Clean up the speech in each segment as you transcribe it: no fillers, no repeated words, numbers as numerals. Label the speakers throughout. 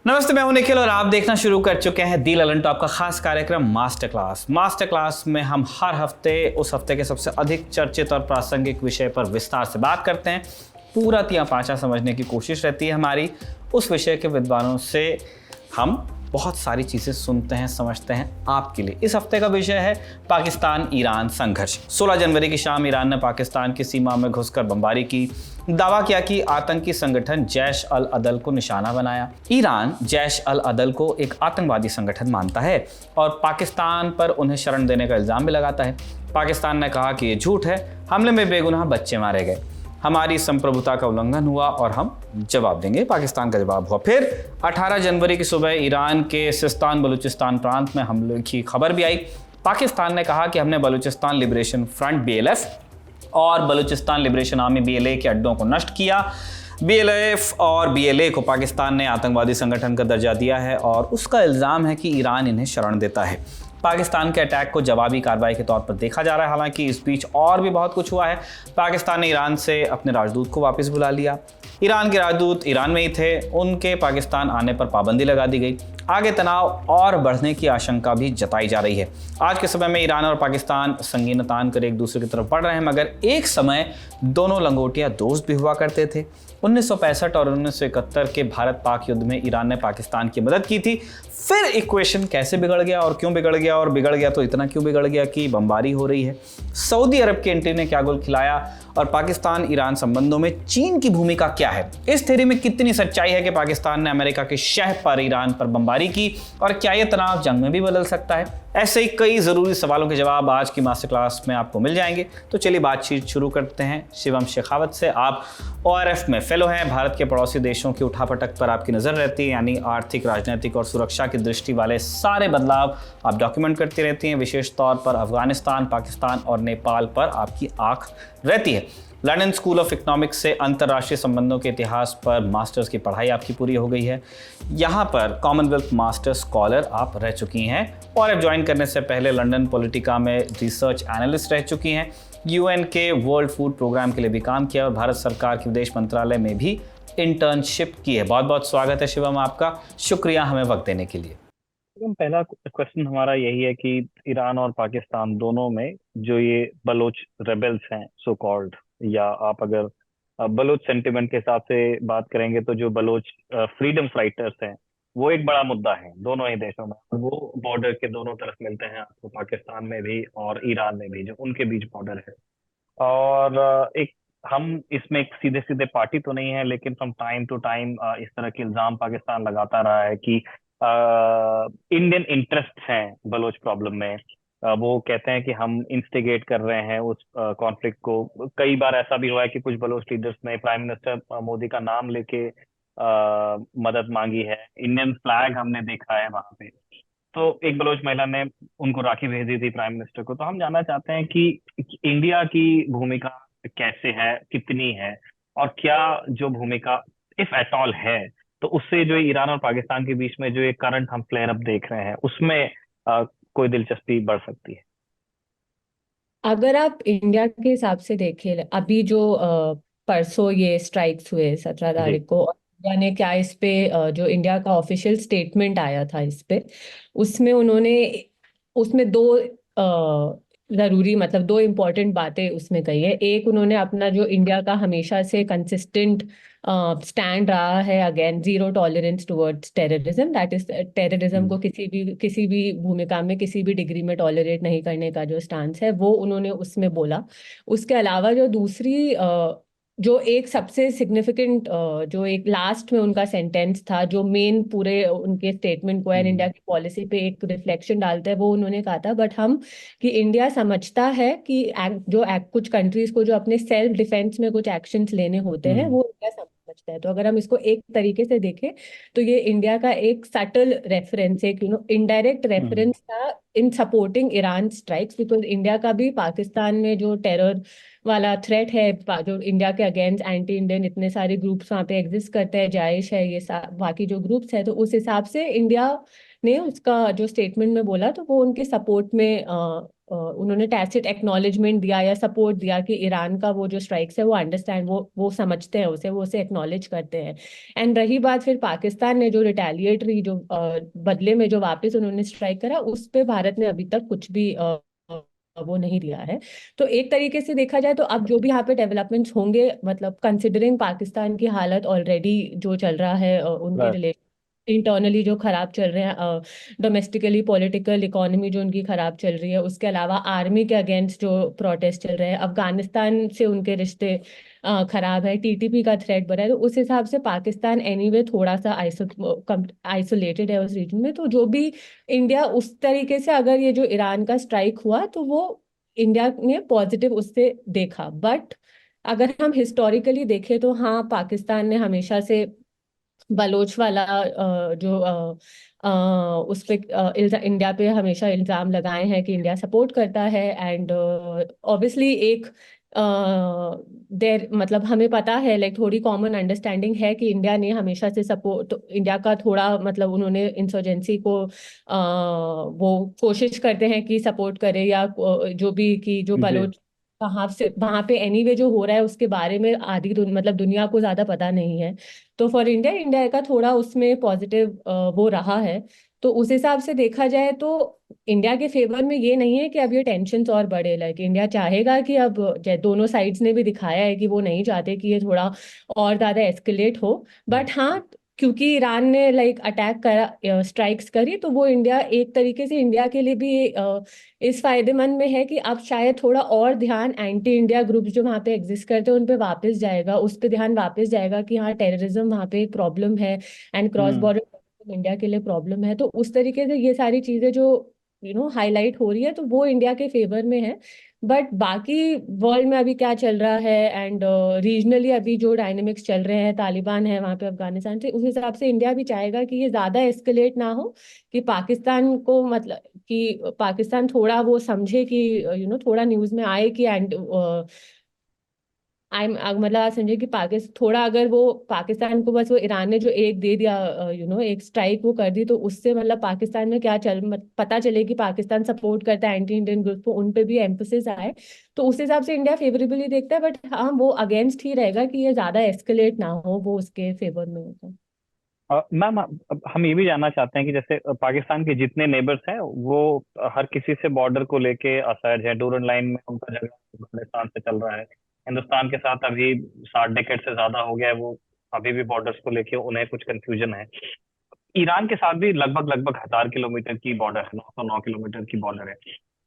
Speaker 1: नमस्ते, मैं हूं निखिल और आप देखना शुरू कर चुके हैं दी ललन टॉप का खास कार्यक्रम मास्टर क्लास। मास्टर क्लास में हम हर हफ्ते उस हफ्ते के सबसे अधिक चर्चित और प्रासंगिक विषय पर विस्तार से बात करते हैं। पूरा तिया पांचा समझने की कोशिश रहती है हमारी। उस विषय के विद्वानों से हम बहुत सारी चीज़ें सुनते हैं, समझते हैं आपके लिए। इस हफ्ते का विषय है पाकिस्तान ईरान संघर्ष। 16 जनवरी की शाम ईरान ने पाकिस्तान की सीमा में घुसकर बमबारी की, दावा किया कि आतंकी संगठन जैश अल अदल को निशाना बनाया। ईरान जैश अल अदल को एक आतंकवादी संगठन मानता है और पाकिस्तान पर उन्हें शरण देने का इल्जाम भी लगाता है। पाकिस्तान ने कहा कि ये झूठ है, हमले में बेगुनाह बच्चे मारे गए, हमारी संप्रभुता का उल्लंघन हुआ और हम जवाब देंगे। पाकिस्तान का जवाब हुआ। फिर 18 जनवरी की सुबह ईरान के सिस्तान बलूचिस्तान प्रांत में हमले की खबर भी आई। पाकिस्तान ने कहा कि हमने बलूचिस्तान लिबरेशन फ्रंट BLF और बलूचिस्तान लिबरेशन आर्मी BLA के अड्डों को नष्ट किया। BLF और BLA को पाकिस्तान ने आतंकवादी संगठन का दर्जा दिया है और उसका इल्ज़ाम है कि ईरान इन्हें शरण देता है। पाकिस्तान के अटैक को जवाबी कार्रवाई के तौर पर देखा जा रहा है। हालांकि इस बीच और भी बहुत कुछ हुआ है। पाकिस्तान ने ईरान से अपने राजदूत को वापस बुला लिया। ईरान के राजदूत ईरान में ही थे, उनके पाकिस्तान आने पर पाबंदी लगा दी गई। आगे तनाव और बढ़ने की आशंका भी जताई जा रही है। आज के समय में ईरान और पाकिस्तान संगीन तान कर एक दूसरे की तरफ बढ़ रहे हैं, मगर एक समय दोनों लंगोटिया दोस्त भी हुआ करते थे। 1965 और 1971 के भारत पाक युद्ध में ईरान ने पाकिस्तान की मदद की थी। फिर इक्वेशन कैसे बिगड़ गया और क्यों बिगड़ गया, और बिगड़ गया तो इतना क्यों बिगड़ गया कि बमबारी हो रही है। सऊदी अरब की एंट्री ने क्या गोल खिलाया और पाकिस्तान ईरान संबंधों में चीन की भूमिका क्या है। इस थ्योरी में कितनी सच्चाई है कि पाकिस्तान ने अमेरिका के शह पर ईरान पर बमबारी की, और क्या यह तनाव जंग में भी बदल सकता है। ऐसे ही कई ज़रूरी सवालों के जवाब आज की मास्टर क्लास में आपको मिल जाएंगे। तो चलिए बातचीत शुरू करते हैं शिवम शेखावत से। आप ORF में फेलो हैं। भारत के पड़ोसी देशों की उठापटक पर आपकी नज़र रहती है, यानी आर्थिक, राजनीतिक और सुरक्षा की दृष्टि वाले सारे बदलाव आप डॉक्यूमेंट करती रहती हैं। विशेष तौर पर अफगानिस्तान, पाकिस्तान और नेपाल पर आपकी आंख रहती है। लंदन स्कूल ऑफ इकोनॉमिक्स से अंतर्राष्ट्रीय संबंधों के इतिहास पर मास्टर्स की पढ़ाई आपकी पूरी हो गई है। यहाँ पर कॉमनवेल्थ मास्टर स्कॉलर आप रह चुकी हैं और ज्वाइन करने से पहले लंदन पॉलिटिका में रिसर्च एनालिस्ट रह चुकी हैं। UN के वर्ल्ड फूड प्रोग्राम के लिए भी काम किया और भारत सरकार के विदेश मंत्रालय में भी इंटर्नशिप की है। बहुत बहुत स्वागत है शिवम आपका, शुक्रिया हमें वक्त देने के लिए।
Speaker 2: पहला क्वेश्चन हमारा यही है कि ईरान और पाकिस्तान दोनों में जो ये बलोच रेबेल्स हैं सो कॉल्ड, या आप अगर बलोच सेंटिमेंट के हिसाब से बात करेंगे तो जो बलोच फ्रीडम फाइटर्स हैं वो एक बड़ा मुद्दा है दोनों ही देशों में। वो बॉर्डर के दोनों तरफ मिलते हैं आपको, पाकिस्तान में भी और ईरान में भी, जो उनके बीच बॉर्डर है। और एक हम इसमें एक सीधे सीधे पार्टी तो नहीं है, लेकिन फ्रॉम टाइम टू टाइम इस तरह के इल्जाम पाकिस्तान लगाता रहा है कि इंडियन इंटरेस्ट हैं बलोच प्रॉब्लम में। वो कहते हैं कि हम इंस्टिगेट कर रहे हैं उस कॉन्फ्लिक्ट को। कई बार ऐसा भी हुआ है कि कुछ बलोच लीडर्स ने प्राइम मिनिस्टर मोदी का नाम लेके मदद मांगी है। इंडियन फ्लैग हमने देखा है वहां पे। तो एक बलोच महिला ने उनको राखी भेज दी थी प्राइम मिनिस्टर को। तो हम जानना चाहते हैं कि इंडिया की भूमिका कैसे है, कितनी है, और क्या जो भूमिका इफ एट ऑल है, तो उससे जो ईरान और पाकिस्तान के बीच में जो एक करंट हम फ्लेयर अप देख रहे हैं उसमें कोई दिलचस्पी बढ़ सकती है।
Speaker 3: अगर आप इंडिया के हिसाब से देखें, अभी जो परसों ये स्ट्राइक्स हुए 17
Speaker 2: जी।
Speaker 3: तारीख को, और इंडिया ने क्या इस पे जो इंडिया का ऑफिशियल स्टेटमेंट आया था इस पे, उसमें उन्होंने उसमें जरूरी मतलब दो इम्पोर्टेंट बातें उसमें कही है। एक, उन्होंने अपना जो इंडिया का हमेशा से कंसिस्टेंट स्टैंड रहा है again zero tolerance towards terrorism, that is terrorism को किसी भी भूमिका में, किसी भी डिग्री में टॉलरेट नहीं करने का जो स्टांस है, वो उन्होंने उसमें बोला। उसके अलावा जो दूसरी जो एक सबसे सिग्निफिकेंट जो एक लास्ट में उनका सेंटेंस था, जो मेन पूरे उनके स्टेटमेंट को एंड इंडिया की पॉलिसी पे एक रिफ्लेक्शन डालता है, वो उन्होंने कहा था बट हम कि इंडिया समझता है कि कुछ कंट्रीज को जो अपने सेल्फ डिफेंस में कुछ एक्शंस लेने होते हैं वो इंडिया समझता है। तो अगर हम इसको एक तरीके से देखें तो ये इंडिया का एक सटल रेफरेंस, एक इनडायरेक्ट रेफरेंस था इन supporting Iran strikes, because India का भी पाकिस्तान में जो टेरर वाला थ्रेट है, जो इंडिया के अगेंस्ट एंटी इंडियन इतने सारे ग्रुप्स वहाँ पे एग्जिस्ट करते हैं, जायश है, ये बाकी जो ग्रुप्स है, तो उस हिसाब से इंडिया ने उसका जो स्टेटमेंट में बोला तो वो उनके सपोर्ट में उन्होंने टैसिट एक्नॉलेजमेंट दिया या सपोर्ट दिया कि ईरान का वो जो स्ट्राइक्स है वो अंडरस्टैंड, वो समझते हैं उसे, वो उसे एक्नॉलेज करते हैं। एंड रही बात फिर पाकिस्तान ने जो रिटेलिएटरी जो बदले में जो वापस उन्होंने स्ट्राइक करा, उस पे भारत ने अभी तक कुछ भी वो नहीं दिया है। तो एक तरीके से देखा जाए तो अब जो भी यहाँ पे डेवलपमेंट्स होंगे, मतलब कंसिडरिंग पाकिस्तान की हालत ऑलरेडी जो चल रहा है, उनके
Speaker 2: Right.
Speaker 3: रिलेशन इंटरनली जो खराब चल रहे हैं, डोमेस्टिकली पॉलिटिकल इकोनॉमी जो उनकी खराब चल रही है, उसके अलावा आर्मी के अगेंस्ट जो प्रोटेस्ट चल रहे हैं, अफगानिस्तान से उनके रिश्ते खराब है, टीटीपी का थ्रेट बढ़ा है, तो उस हिसाब से पाकिस्तान एनीवे थोड़ा सा आइसोलेटेड है उस रीजन में। तो जो भी इंडिया उस तरीके से, अगर ये जो ईरान का स्ट्राइक हुआ तो वो इंडिया ने पॉजिटिव उससे देखा। बट अगर हम हिस्टोरिकली देखें तो हाँ, पाकिस्तान ने हमेशा से बलोच वाला जो उस पे इंडिया पे हमेशा इल्जाम लगाए हैं कि इंडिया सपोर्ट करता है। एंड ऑब्वियसली एक देर मतलब हमें पता है, लाइक थोड़ी कॉमन अंडरस्टैंडिंग है कि इंडिया ने हमेशा से सपोर्ट, इंडिया का थोड़ा मतलब उन्होंने इंसर्जेंसी को वो कोशिश करते हैं कि सपोर्ट करे, या जो भी कि जो
Speaker 2: जी।
Speaker 3: बलोच कहाँ से वहां पे एनीवे जो हो रहा है उसके बारे में आधी मतलब दुनिया को ज्यादा पता नहीं है। तो फॉर इंडिया, इंडिया का थोड़ा उसमें पॉजिटिव वो रहा है। तो उस हिसाब से देखा जाए तो इंडिया के फेवर में ये नहीं है कि अब ये टेंशन्स और बढ़े। लाइक इंडिया चाहेगा कि अब दोनों साइड्स ने भी दिखाया है कि वो नहीं चाहते कि ये थोड़ा और ज्यादा एस्केलेट हो। बट हाँ, क्योंकि ईरान ने लाइक अटैक करा, स्ट्राइक्स करी, तो वो इंडिया एक तरीके से इंडिया के लिए भी इस फायदेमंद में है कि अब शायद थोड़ा और ध्यान एंटी इंडिया ग्रुप्स जो वहाँ पे एग्जिस्ट करते हैं उन पे वापस जाएगा, उस पे ध्यान वापस जाएगा कि हाँ, टेररिज्म वहाँ पे एक प्रॉब्लम है and cross
Speaker 2: hmm.
Speaker 3: Border India के लिए प्रॉब्लम है। तो उस तरीके से ये सारी चीजें जो हाईलाइट हो रही है तो वो इंडिया के फेवर में है। बट बाकी वर्ल्ड में अभी क्या चल रहा है एंड रीजनली अभी जो डायनेमिक्स चल रहे हैं, तालिबान है वहाँ पे अफगानिस्तान से, उस हिसाब से इंडिया भी चाहेगा कि ये ज्यादा एस्केलेट ना हो, कि पाकिस्तान को मतलब कि पाकिस्तान थोड़ा वो समझे कि थोड़ा न्यूज में आए कि एंड आई मतलब आप समझे कि पाकिस्तान थोड़ा, अगर वो पाकिस्तान को बस वो ईरान ने जो एक दे दिया, एक स्ट्राइक वो कर दी, तो उससे मतलब पाकिस्तान में क्या पता चले कि पाकिस्तान सपोर्ट करता है एंटी इंडियन ग्रुप को, उन पे भी एम्फोसिस आए। तो उस हिसाब से इंडिया फेवरेबली देखता है। बट हाँ, वो अगेंस्ट ही रहेगा कि ये ज्यादा एस्केलेट ना हो, वो उसके फेवर में होगा।
Speaker 2: मैम, अब हम ये भी जानना चाहते हैं कि जैसे पाकिस्तान के जितने नेबर्स हैं वो हर किसी से बॉर्डर को लेके असहज है। डूरन लाइन में उनका झगड़ा अफगानिस्तान से चल रहा है। हिंदुस्तान के साथ अभी 60 डेकेड से ज्यादा हो गया है, वो अभी भी बॉर्डर्स को लेके उन्हें कुछ कंफ्यूजन है। ईरान के साथ भी लगभग लगभग 1000 किलोमीटर की बॉर्डर है, 909 किलोमीटर की बॉर्डर है।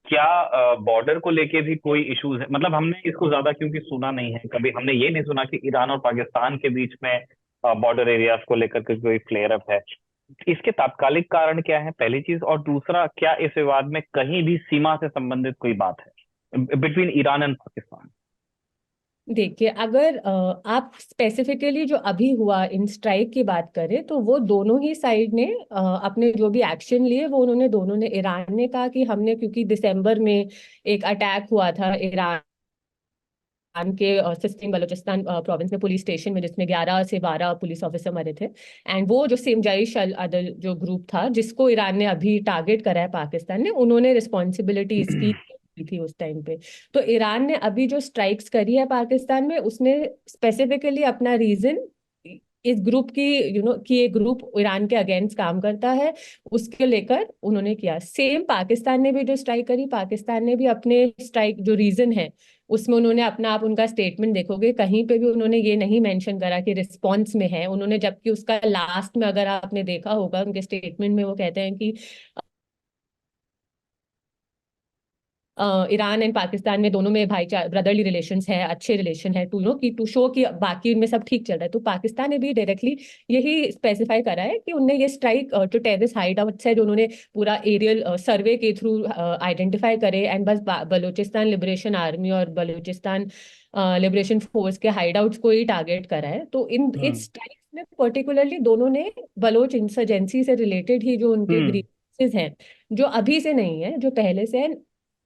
Speaker 2: क्या बॉर्डर को लेके भी कोई इश्यूज है? मतलब हमने इसको ज्यादा क्योंकि सुना नहीं है, कभी हमने ये नहीं सुना कि ईरान और पाकिस्तान के बीच में बॉर्डर एरियाज को लेकर के कोई फ्लेयर अप है। इसके तात्कालिक कारण क्या है, पहली चीज। और दूसरा, क्या इस विवाद में कहीं भी सीमा से संबंधित कोई बात है बिटवीन ईरान एंड पाकिस्तान?
Speaker 3: देखिए, अगर आप स्पेसिफिकली जो अभी हुआ इन स्ट्राइक की बात करें तो वो दोनों ही साइड ने अपने जो भी एक्शन लिए वो उन्होंने दोनों ने, ईरान ने कहा कि हमने, क्योंकि दिसंबर में एक अटैक हुआ था ईरान के सिस्तीन बलूचिस्तान प्रोविंस में पुलिस स्टेशन में, जिसमें 11 से 12 पुलिस ऑफिसर मरे थे। एंड वो जो सेम जैश अल अदल जो ग्रुप था जिसको ईरान ने अभी टारगेट करा है पाकिस्तान ने, उन्होंने रिस्पॉन्सिबिलिटी इसकी की थी उस टाइम पे। तो ईरान ने अभी जो स्ट्राइक्स करी है पाकिस्तान में, उसने स्पेसिफिकली अपना रीजन इस ग्रुप की कि ये ग्रुप ईरान के अगेंस्ट काम करता है उसके लेकर उन्होंने किया। सेम पाकिस्तान ने भी जो स्ट्राइक करी, पाकिस्तान ने भी अपने स्ट्राइक जो रीजन है उसमें उन्होंने अपना, आप उनका स्टेटमेंट देखोगे कहीं पे भी उन्होंने ये नहीं मेंशन करा कि रिस्पॉन्स में है उन्होंने, जबकि उसका लास्ट में अगर आपने देखा होगा उनके स्टेटमेंट में वो कहते हैं कि ईरान एंड पाकिस्तान में दोनों में भाईचारा, ब्रदरली रिलेशंस है, अच्छे रिलेशन है, टू कि टू शो कि बाकी उनमें सब ठीक चल रहा है। तो पाकिस्तान ने भी डायरेक्टली यही स्पेसिफाई करा है कि उनने ये स्ट्राइक जो टेररिस्ट हाइड आउट्स है जो उन्होंने पूरा एरियल सर्वे के थ्रू आइडेंटिफाई करे, एंड बस बलूचिस्तान लिबरेशन आर्मी और बलूचिस्तान लिबरेशन फोर्स के हाइड आउट्स को ही टारगेट करा है। तो इन
Speaker 2: हम्म।
Speaker 3: इस स्ट्राइक में पर्टिकुलरली दोनों ने बलोच इंसर्जेंसी से रिलेटेड ही जो उनके
Speaker 2: हम्म।
Speaker 3: ग्रीवेंसेस हैं, जो अभी से नहीं है, जो पहले से है,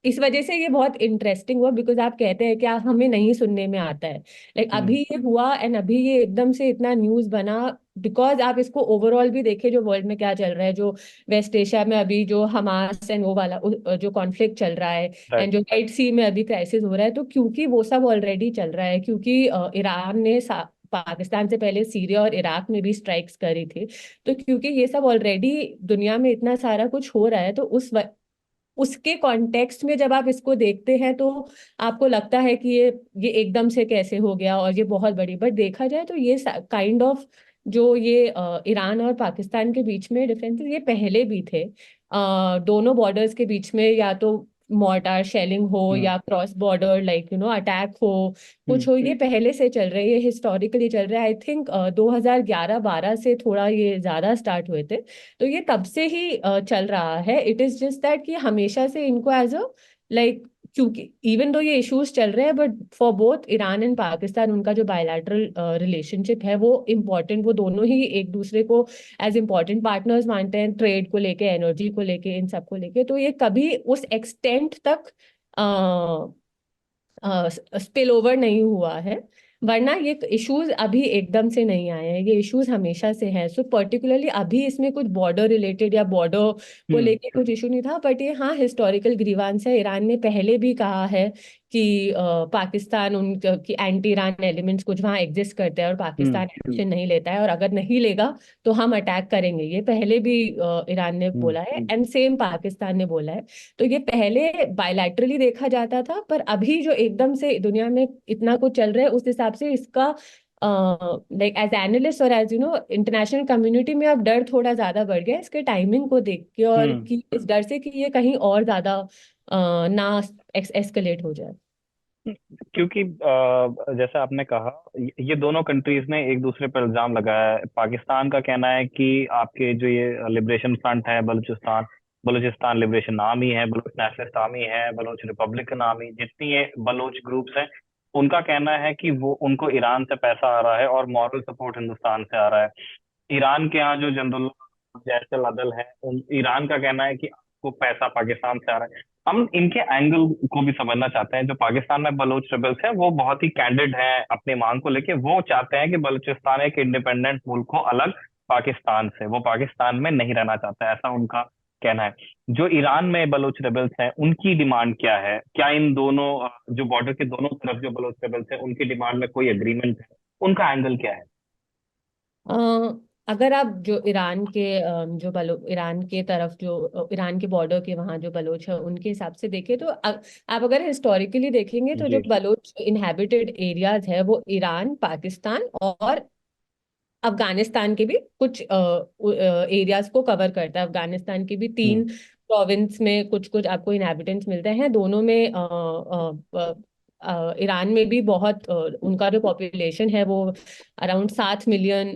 Speaker 3: इस वजह से ये बहुत इंटरेस्टिंग हुआ। बिकॉज आप कहते हैं कि हमें नहीं सुनने में आता है, लाइक अभी ये हुआ एंड अभी ये एकदम से इतना न्यूज बना बिकॉज आप इसको ओवरऑल भी देखें, जो वर्ल्ड में क्या चल रहा है, जो वेस्ट एशिया में अभी जो हमास एंड वो वाला जो कॉन्फ्लिक्ट चल रहा है, एंड जो रेड सी में अभी क्राइसिस हो रहा है, तो क्योंकि वो सब ऑलरेडी चल रहा है, क्योंकि ईरान ने पाकिस्तान से पहले सीरिया और इराक में भी स्ट्राइक्स करी थी, तो क्योंकि ये सब ऑलरेडी दुनिया में इतना सारा कुछ हो रहा है, तो उसके कॉन्टेक्स्ट में जब आप इसको देखते हैं तो आपको लगता है कि ये एकदम से कैसे हो गया और ये बहुत बड़ी, बट देखा जाए तो ये काइंड ऑफ जो ये ईरान और पाकिस्तान के बीच में डिफरेंसेस ये पहले भी थे। दोनों बॉर्डर्स के बीच में या तो मॉर्टार शेलिंग हो या क्रॉस बॉर्डर लाइक अटैक हो, कुछ हो, ये पहले से चल रहा है, ये हिस्टोरिकली चल रहा है। आई थिंक 2011-12 से थोड़ा ये ज्यादा स्टार्ट हुए थे, तो ये तब से ही चल रहा है। इट इज जस्ट दैट कि हमेशा से इनको एज अ लाइक, क्योंकि इवन दो ये इश्यूज चल रहे हैं, but for both Iran and Pakistan उनका जो बायलैटरल रिलेशनशिप है वो इम्पोर्टेंट, वो दोनों ही एक दूसरे को एज इम्पोर्टेंट पार्टनर्स मानते हैं, ट्रेड को लेके, एनर्जी को लेके, इन सब को लेके। तो ये कभी उस एक्सटेंट तक स्पिल ओवर नहीं हुआ है, वरना ये इश्यूज अभी एकदम से नहीं आए हैं, ये इश्यूज हमेशा से हैं। सो पर्टिकुलरली अभी इसमें कुछ बॉर्डर रिलेटेड या बॉर्डर को लेके कुछ इशू नहीं था, बट ये हाँ हिस्टोरिकल ग्रीवांस है। ईरान ने पहले भी कहा है कि पाकिस्तान उनकी एंटी ईरान एलिमेंट्स कुछ वहाँ एग्जिस्ट करते हैं और पाकिस्तान एक्शन नहीं लेता है, और अगर नहीं लेगा तो हम अटैक करेंगे, ये पहले भी ईरान ने बोला है, एंड सेम पाकिस्तान ने बोला है। तो ये पहले बायलैटरली देखा जाता था, पर अभी जो एकदम से दुनिया में इतना कुछ चल रहा है उस हिसाब से इसका लाइक एज एनालिस्ट और एज इंटरनेशनल कम्युनिटी में अब डर थोड़ा ज्यादा बढ़ गया है इसके टाइमिंग को देख के, और कि इस डर से कि ये कहीं और ज्यादा ना एस्केलेट हो जाए।
Speaker 2: क्योंकि जैसा आपने कहा, ये दोनों कंट्रीज ने एक दूसरे पर इल्जाम लगाया है। पाकिस्तान का कहना है कि आपके जो ये लिबरेशन फ्रंट है, बलूचिस्तान बलूचिस्तान लिबरेशन आर्मी है, बलूच नेशनलिस्ट आर्मी है, बलूच रिपब्लिकन आर्मी, जितनी ये बलूच ग्रुप्स हैं, उनका कहना है कि वो उनको ईरान से पैसा आ रहा है और मॉरल सपोर्ट हिंदुस्तान से आ रहा है। ईरान के यहाँ जो जनरल जैसल अदल है, ईरान का कहना है कि आपको पैसा पाकिस्तान से आ रहा है। हम इनके एंगल को भी समझना चाहते हैं। जो पाकिस्तान में बलोच रेबल्स हैं वो बहुत ही कैंडिड हैं अपनी मांग को लेके। वो चाहते हैं कि बलूचिस्तान एक इंडिपेंडेंट मुल्क हो, अलग पाकिस्तान से। वो पाकिस्तान में नहीं रहना चाहता, ऐसा उनका कहना है। जो ईरान में बलोच रेबल्स हैं उनकी डिमांड क्या है? क्या इन दोनों जो बॉर्डर के दोनों तरफ जो बलोच रेबल्स हैं उनकी डिमांड में कोई एग्रीमेंट है? उनका एंगल क्या है?
Speaker 3: अगर आप जो ईरान के ईरान के तरफ जो ईरान के बॉर्डर के वहाँ जो बलोच है उनके हिसाब से देखें, तो आप अगर हिस्टोरिकली देखेंगे तो जो
Speaker 2: जी।
Speaker 3: बलोच इनहेबिटेड एरियाज है वो ईरान, पाकिस्तान और अफगानिस्तान के भी कुछ एरियाज को कवर करता है। अफगानिस्तान की भी 3 प्रोविंस में कुछ कुछ आपको इनहेबिटेंट्स मिलते हैं, दोनों में ईरान में भी बहुत उनका जो पॉपुलेशन है वो अराउंड 7 मिलियन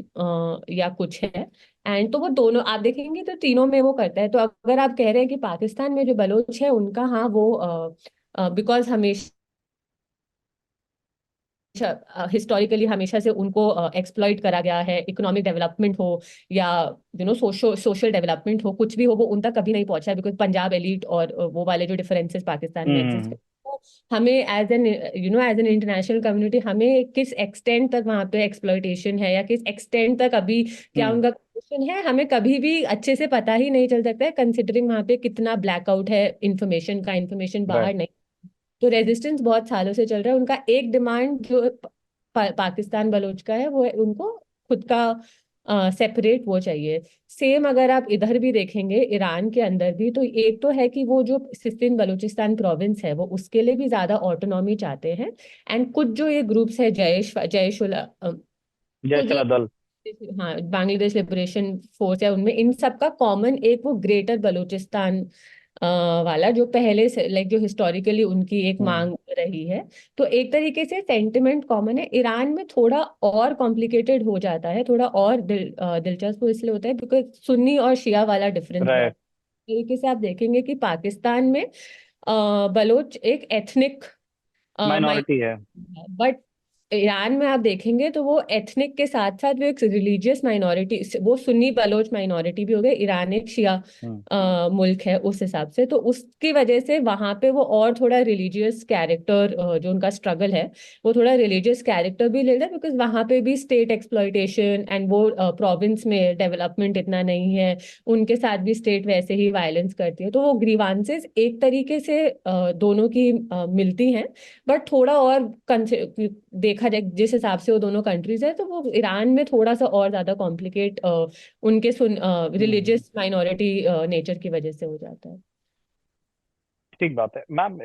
Speaker 3: या कुछ है। एंड तो वो दोनों आप देखेंगे तो तीनों में वो करता है। तो अगर आप कह रहे हैं कि पाकिस्तान में जो बलोच है उनका, हाँ वो बिकॉज हमेशा हिस्टोरिकली हमेशा से उनको एक्सप्लॉइट करा गया है, इकोनॉमिक डेवलपमेंट हो या सोशल डेवलपमेंट हो, कुछ भी हो, वो उन तक कभी नहीं पहुंचा है, बिकॉज पंजाब एलिट और वो वाले जो डिफरेंसेस पाकिस्तान में एग्जिस्ट है, तो हमें as an as an international community हमें किस एक्सटेंट तक वहाँ पे एक्सप्लॉइटेशन है या किस एक्सटेंट तक अभी क्या उनका क्वेश्चन है, हमें कभी भी अच्छे से पता ही नहीं चल सकता है, कंसिडरिंग वहाँ पे कितना ब्लैकआउट है इंफॉर्मेशन का, इंफॉर्मेशन बाहर नहीं। तो रेजिस्टेंस बहुत सालों से चल रहा है। उनका एक डिमांड जो पाकिस्तान बलोच का है वो है उनको खुद का सेपरेट वो चाहिए। सेम अगर आप इधर भी देखेंगे ईरान के अंदर भी, तो एक तो है कि वो जो सिस्तीन बलूचिस्तान प्रोविंस है वो उसके लिए भी ज्यादा ऑटोनॉमी चाहते हैं। एंड कुछ जो ये ग्रुप्स है कुछ जो
Speaker 2: दल,
Speaker 3: हाँ बांग्लादेश लिबरेशन फोर्स है, उनमें इन सब का कॉमन एक वो ग्रेटर बलूचिस्तान वाला जो पहले से लाइक जो हिस्टोरिकली उनकी एक मांग रही है। तो एक तरीके से सेंटिमेंट कॉमन है। ईरान में थोड़ा और कॉम्प्लिकेटेड हो जाता है, थोड़ा और दिलचस्प इसलिए होता है बिकॉज सुन्नी और शिया वाला डिफरेंस बहुत तरीके से आप देखेंगे कि पाकिस्तान में बलोच एक एथनिक
Speaker 2: माइनॉरिटी है।
Speaker 3: बट ईरान में आप देखेंगे तो वो एथनिक के साथ साथ वो एक रिलीजियस माइनॉरिटी, वो सुन्नी बलोच माइनॉरिटी भी हो गए। ईरान एक शिया
Speaker 2: हम्म
Speaker 3: मुल्क है उस हिसाब से, तो उसकी वजह से वहां पे वो और थोड़ा रिलीजियस कैरेक्टर, जो उनका स्ट्रगल है वो थोड़ा रिलीजियस कैरेक्टर भी ले रहा है, बिकॉज वहां पे भी स्टेट एक्सप्लॉइटेशन एंड वो प्रोविंस में डेवलपमेंट इतना नहीं है, उनके साथ भी स्टेट वैसे ही वायलेंस करती है। तो वो ग्रीवांसेस एक तरीके से दोनों की मिलती हैं, बट थोड़ा और देखा जाए जिस हिसाब से वो दोनों कंट्रीज है, तो वो ईरान में थोड़ा सा और ज्यादा कॉम्प्लिकेट उनके
Speaker 2: हम्म।
Speaker 3: रिलीजियस माइनॉरिटी नेचर की वजह से हो जाता है।
Speaker 2: ठीक बात है मैम।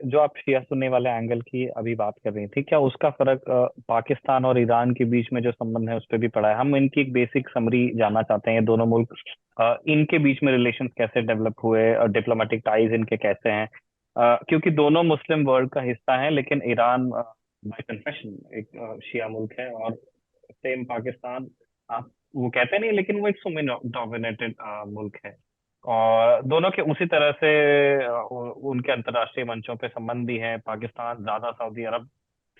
Speaker 2: जो आप शिया सुन्नी वाले एंगल की अभी बात कर रही थी, क्या उसका फर्क पाकिस्तान और ईरान के बीच में जो संबंध है उस पर भी पड़ा है? हम इनकी एक बेसिक समरी जानना चाहते हैं। ये दोनों मुल्क, इनके बीच में रिलेशंस कैसे डेवलप हुए और डिप्लोमेटिक टाइज इनके कैसे हैं? क्योंकि दोनों मुस्लिम वर्ल्ड का हिस्सा है, लेकिन ईरान बाय कन्फेशन एक शिया मुल्क है, और सेम पाकिस्तान, आप वो कहते नहीं, लेकिन वो एक सुन्नी डोमिनेटेड मुल्क है। और दोनों के उसी तरह से उनके अंतर्राष्ट्रीय मंचों पे संबंध भी है। पाकिस्तान ज्यादा सऊदी अरब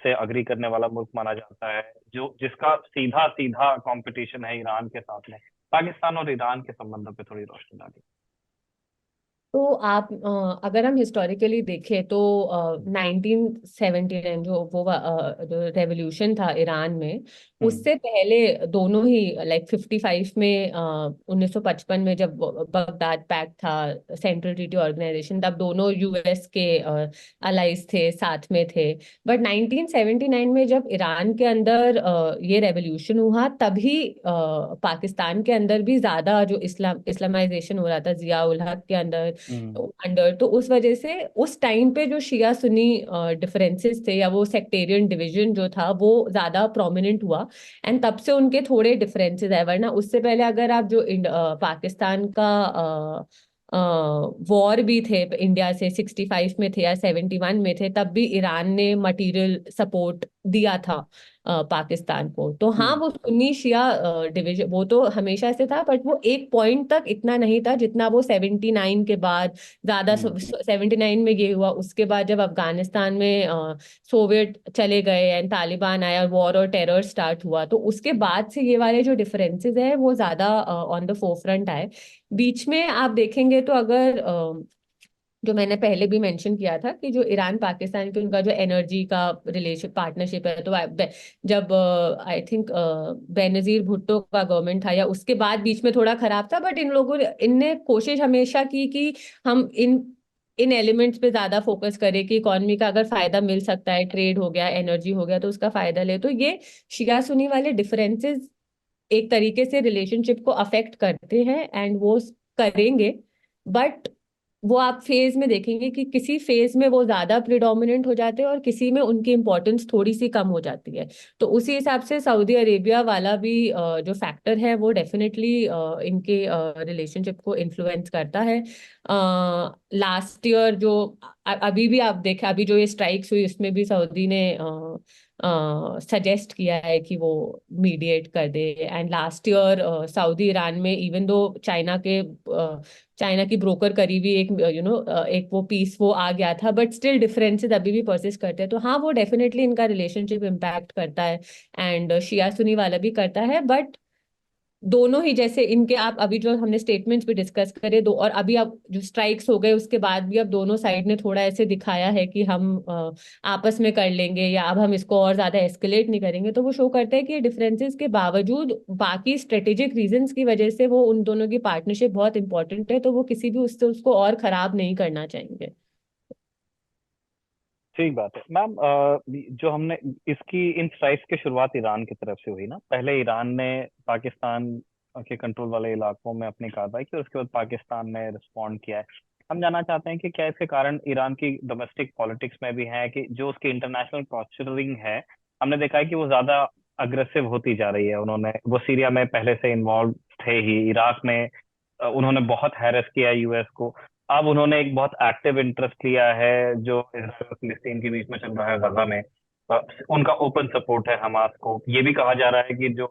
Speaker 2: से अग्री करने वाला मुल्क माना जाता है, जो जिसका सीधा सीधा कंपटीशन है ईरान के साथ में। पाकिस्तान और ईरान के संबंधों पे थोड़ी रोशनी डाली।
Speaker 3: तो आप अगर हम हिस्टोरिकली देखें तो 1979 जो रेवोल्यूशन था ईरान में,
Speaker 2: हम्म
Speaker 3: उससे पहले दोनों ही लाइक 55 में 1955 में जब बगदाद पैक्ट था, सेंट्रल ट्रीटी ऑर्गेनाइजेशन, तब दोनों यूएस के अलाइज थे, साथ में थे। बट 1979 में जब ईरान के अंदर ये रेवोल्यूशन हुआ, तभी पाकिस्तान के अंदर भी ज्यादा जो इस्लामाइजेशन हो रहा था जिया उल हक के अंदर
Speaker 2: हम्म
Speaker 3: अंडर, तो उस वजह से उस टाइम पे जो शिया सुन्नी डिफरेंसेस थे या वो सेक्टेरियन डिवीजन जो था वो ज्यादा प्रोमिनेंट हुआ, एंड तब से उनके थोड़े डिफरेंसेस है। वरना उससे पहले अगर आप जो पाकिस्तान का वॉर भी थे इंडिया से 65 में थे या 71 में थे, तब भी ईरान ने मटेरियल सपोर्ट दिया था पाकिस्तान को। तो हाँ,
Speaker 2: हम्म
Speaker 3: वो सुन्नी शिया डिवीजन वो तो हमेशा से था, बट वो एक पॉइंट तक इतना नहीं था जितना वो 79 के बाद ज्यादा।
Speaker 2: हम्म
Speaker 3: 79 में ये हुआ, उसके बाद जब अफगानिस्तान में सोवियत चले गए एंड तालिबान आया, वॉर और टेरर स्टार्ट हुआ, तो उसके बाद से ये वाले जो डिफरेंसेस है वो ज्यादा ऑन द फोरफ्रंट आए। बीच में आप देखेंगे तो अगर जो मैंने पहले भी मेंशन किया था कि जो ईरान पाकिस्तान की उनका जो एनर्जी का रिलेशन पार्टनरशिप है, तो जब आई थिंक बेनजीर भुट्टो का गवर्नमेंट था या उसके बाद बीच में थोड़ा खराब था, बट इन लोगों ने इनने कोशिश हमेशा की कि हम इन इन एलिमेंट्स पे ज्यादा फोकस करें कि इकोनॉमी का अगर फायदा मिल सकता है, ट्रेड हो गया, एनर्जी हो गया, तो उसका फायदा ले। तो ये शिया सुन्नी वाले डिफरेंसेस एक तरीके से रिलेशनशिप को अफेक्ट करते हैं एंड वो करेंगे, बट वो आप फेज में देखेंगे कि किसी फेज में वो ज्यादा प्रिडोमिनेंट हो जाते हैं और किसी में उनकी इंपॉर्टेंस थोड़ी सी कम हो जाती है। तो उसी हिसाब से सऊदी अरेबिया वाला भी जो फैक्टर है वो डेफिनेटली इनके रिलेशनशिप को इन्फ्लुएंस करता है। लास्ट ईयर जो अभी भी आप देखें, अभी जो ये स्ट्राइक्स हुई उसमें भी सऊदी ने सजेस्ट किया है कि वो मीडिएट कर दे। And last year Saudi Iran में, इवन दो चाइना की ब्रोकर करीबी एक एक वो पीस वो आ गया था, बट स्टिल डिफरेंसेस अभी भी परसिस्ट करते हैं। तो हाँ, वो डेफिनेटली इनका रिलेशनशिप इम्पैक्ट करता है, एंड शिया सुनी वाला भी करता है। बट दोनों ही जैसे इनके आप अभी जो हमने स्टेटमेंट्स भी डिस्कस करे दो, और अभी अब जो स्ट्राइक्स हो गए उसके बाद भी अब दोनों साइड ने थोड़ा ऐसे दिखाया है कि हम आपस में कर लेंगे या अब हम इसको और ज्यादा एस्केलेट नहीं करेंगे, तो वो शो करता है कि डिफरेंसेस के बावजूद बाकी स्ट्रेटेजिक रीजंस की वजह से वो उन दोनों की पार्टनरशिप बहुत इंपॉर्टेंट है, तो वो किसी भी उससे उसको और खराब नहीं करना चाहेंगे।
Speaker 2: ठीक बात है मैम। जो हमने इसकी इन स्ट्राइक्स की शुरुआत ईरान की तरफ से हुई ना। पहले ईरान ने पाकिस्तान के कंट्रोल वाले इलाकों में अपनी कार्रवाई की, और उसके बाद पाकिस्तान ने रिस्पॉन्ड किया है। हम जानना चाहते हैं कि क्या इसके कारण ईरान की डोमेस्टिक पॉलिटिक्स में भी है, कि जो उसकी इंटरनेशनल पोस्चरिंग है, हमने देखा है कि वो ज्यादा अग्रेसिव होती जा रही है। उन्होंने वो सीरिया में पहले से इन्वॉल्व थे ही, इराक में उन्होंने बहुत हैरेस किया यूएस को। अब उन्होंने एक बहुत एक्टिव इंटरेस्ट लिया है जो इसराइल और फिलिस्तीन के बीच में चल रहा है गजा में। अ, उनका ओपन सपोर्ट है हमास को। ये भी कहा जा रहा है कि जो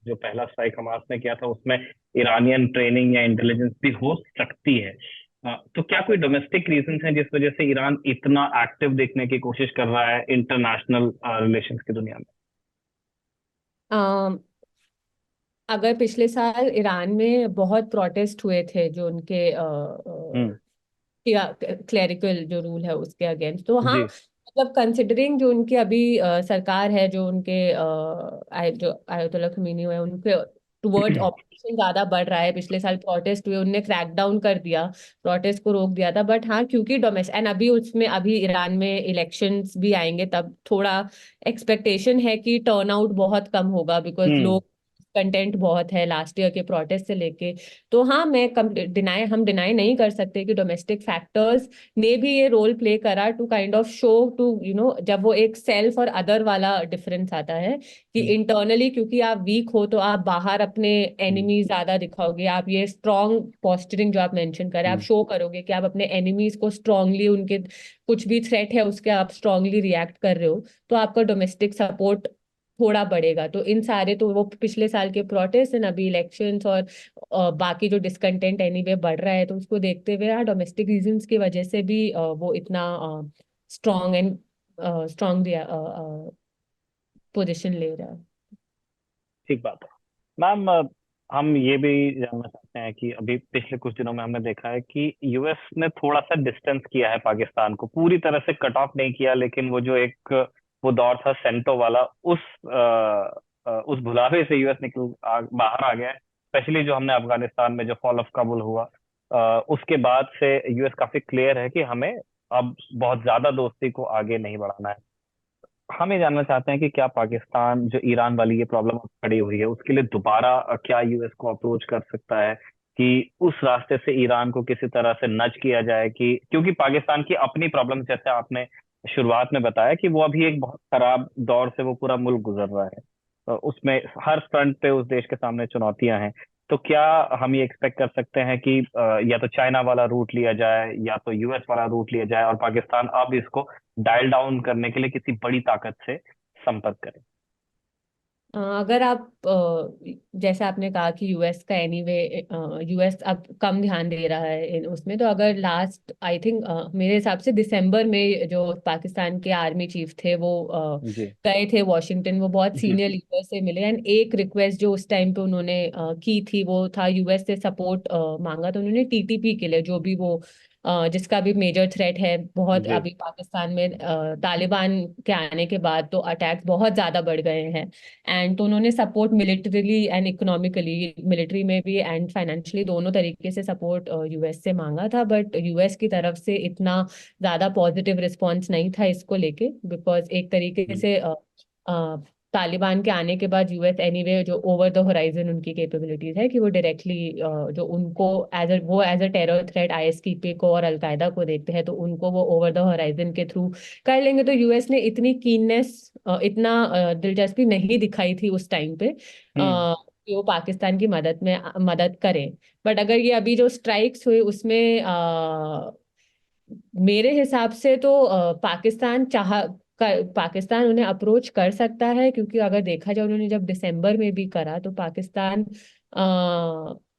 Speaker 2: जो पहला स्ट्राइक हमास ने किया था उसमें ईरानियन ट्रेनिंग या इंटेलिजेंस भी हो सकती है। तो क्या कोई डोमेस्टिक रीजंस हैं जिस वजह से ईरान इतना एक्टिव दिखने की कोशिश कर रहा है इंटरनेशनल रिलेशंस की दुनिया में?
Speaker 3: अम, अगर पिछले साल ईरान में बहुत प्रोटेस्ट हुए थे जो उनके
Speaker 2: हम्म।
Speaker 3: क्लेरिकल जो रूल है उसके अगेंस्ट, तो हाँ
Speaker 2: जी।
Speaker 3: मतलब कंसिडरिंग जो उनकी अभी सरकार है, जो उनके जो आयतुल्ला खमीनी है उनके टुवर्ड्स ऑपोजिशन ज्यादा बढ़ रहा है। पिछले साल प्रोटेस्ट हुए, उनने क्रैकडाउन कर दिया, प्रोटेस्ट को रोक दिया था। बट हाँ, क्योंकि डोमेस्टिक एंड अभी उसमें अभी ईरान में इलेक्शंस भी आएंगे, तब थोड़ा एक्सपेक्टेशन है कि टर्नआउट बहुत कम होगा, बिकॉज
Speaker 2: हम्म।
Speaker 3: लोग कंटेंट बहुत है लास्ट ईयर के प्रोटेस्ट से लेके। तो हाँ, मैं हम डिनाई नहीं कर सकते कि डोमेस्टिक फैक्टर्स ने भी ये रोल प्ले करा to kind of show to जब वो एक सेल्फ और अदर वाला डिफरेंस आता है कि
Speaker 2: हम्म।
Speaker 3: इंटरनली क्योंकि आप वीक हो तो आप बाहर अपने
Speaker 2: हम्म।
Speaker 3: एनिमीज ज्यादा दिखाओगे। आप ये स्ट्रॉन्ग पोस्चरिंग जो आप मेंशन करें, आप
Speaker 2: हम्म।
Speaker 3: शो करोगे कि आप अपने एनिमीज को स्ट्रांगली, उनके कुछ भी थ्रेट है उसके आप स्ट्रांगली रिएक्ट कर रहे हो, तो आपका डोमेस्टिक सपोर्ट थोड़ा बढ़ेगा। तो इन सारे, तो वो पिछले साल के प्रोटेस्ट एंड अभी इलेक्शंस और बाकी जो डिसकंटेंट एनीवे बढ़ रहा है, तो उसको देखते हुए हाँ, डोमेस्टिक रीजंस की वजह से भी वो इतना स्ट्रॉन्ग एंड स्ट्रॉन्ग पोजीशन ले रहा है।
Speaker 2: ठीक बात है मैम। हम ये भी जानना चाहते हैं कि अभी पिछले कुछ दिनों में हमने देखा है कि यूएस ने थोड़ा सा डिस्टेंस किया है पाकिस्तान को, पूरी तरह से कट ऑफ नहीं किया, लेकिन वो जो एक वो दौर था सेंटो वाला, उस भुलावे से यूएस बाहर आ गया है। स्पेशली जो हमने अफगानिस्तान में जो फॉल ऑफ काबुल हुआ, उसके बाद से यूएस काफी क्लियर है कि हमें अब बहुत ज्यादा दोस्ती को आगे नहीं बढ़ाना है। हम ये जानना चाहते हैं कि क्या पाकिस्तान जो ईरान वाली ये प्रॉब्लम अब खड़ी हुई है उसके लिए दोबारा क्या यूएस को अप्रोच कर सकता है कि उस रास्ते से ईरान को किसी तरह से नज किया जाए, कि क्योंकि पाकिस्तान की अपनी प्रॉब्लम, जैसे आपने शुरुआत में बताया, कि वो अभी एक बहुत खराब दौर से वो पूरा मुल्क गुजर रहा है। उसमें हर फ्रंट पे उस देश के सामने चुनौतियां हैं। तो क्या हम ये एक्सपेक्ट कर सकते हैं कि या तो चाइना वाला रूट लिया जाए या तो यूएस वाला रूट लिया जाए और पाकिस्तान अब इसको डायल डाउन करने के लिए किसी बड़ी ताकत से संपर्क करें?
Speaker 3: अगर आप जैसे आपने कहा कि यूएस का एनीवे, यूएस अब कम ध्यान दे रहा है उसमें, तो अगर लास्ट आई थिंक मेरे हिसाब से दिसंबर में जो पाकिस्तान के आर्मी चीफ थे वो
Speaker 2: जी।
Speaker 3: गए थे वॉशिंगटन, वो बहुत
Speaker 2: जी।
Speaker 3: सीनियर लीडर से मिले एंड एक रिक्वेस्ट जो उस टाइम पे उन्होंने की थी वो था यूएस से सपोर्ट मांगा। तो उन्होंने टीटीपी के लिए, जो भी वो जिसका भी मेजर थ्रेट है बहुत
Speaker 2: जी।
Speaker 3: अभी पाकिस्तान में तालिबान के आने के बाद तो अटैक्स बहुत ज्यादा बढ़ गए हैं। एंड तो उन्होंने support militarily and economically, military में भी एंड फाइनेंशियली, दोनों तरीके से सपोर्ट यूएस से मांगा था। बट यूएस की तरफ से इतना ज्यादा पॉजिटिव रिस्पॉन्स नहीं था इसको लेके, बिकॉज एक तरीके
Speaker 2: हम्म।
Speaker 3: से तालिबान के आने के बाद यूएस एनीवे जो ओवर द होराइजन उनकी कैपेबिलिटीज है कि वो डायरेक्टली जो उनको एज अ टेरर थ्रेट आईएसटीपी को और अलकायदा को देखते हैं, तो उनको वो ओवर द होराइजन के थ्रू कर लेंगे। तो यूएस ने इतनी कीननेस, इतना दिलचस्पी नहीं दिखाई थी उस टाइम पे
Speaker 2: हम्म।
Speaker 3: कि वो पाकिस्तान की मदद करें। बट अगर ये अभी जो स्ट्राइक्स हुए उसमें मेरे हिसाब से तो पाकिस्तान उन्हें अप्रोच कर सकता है, क्योंकि अगर देखा जाए उन्होंने जब दिसंबर में भी करा तो पाकिस्तान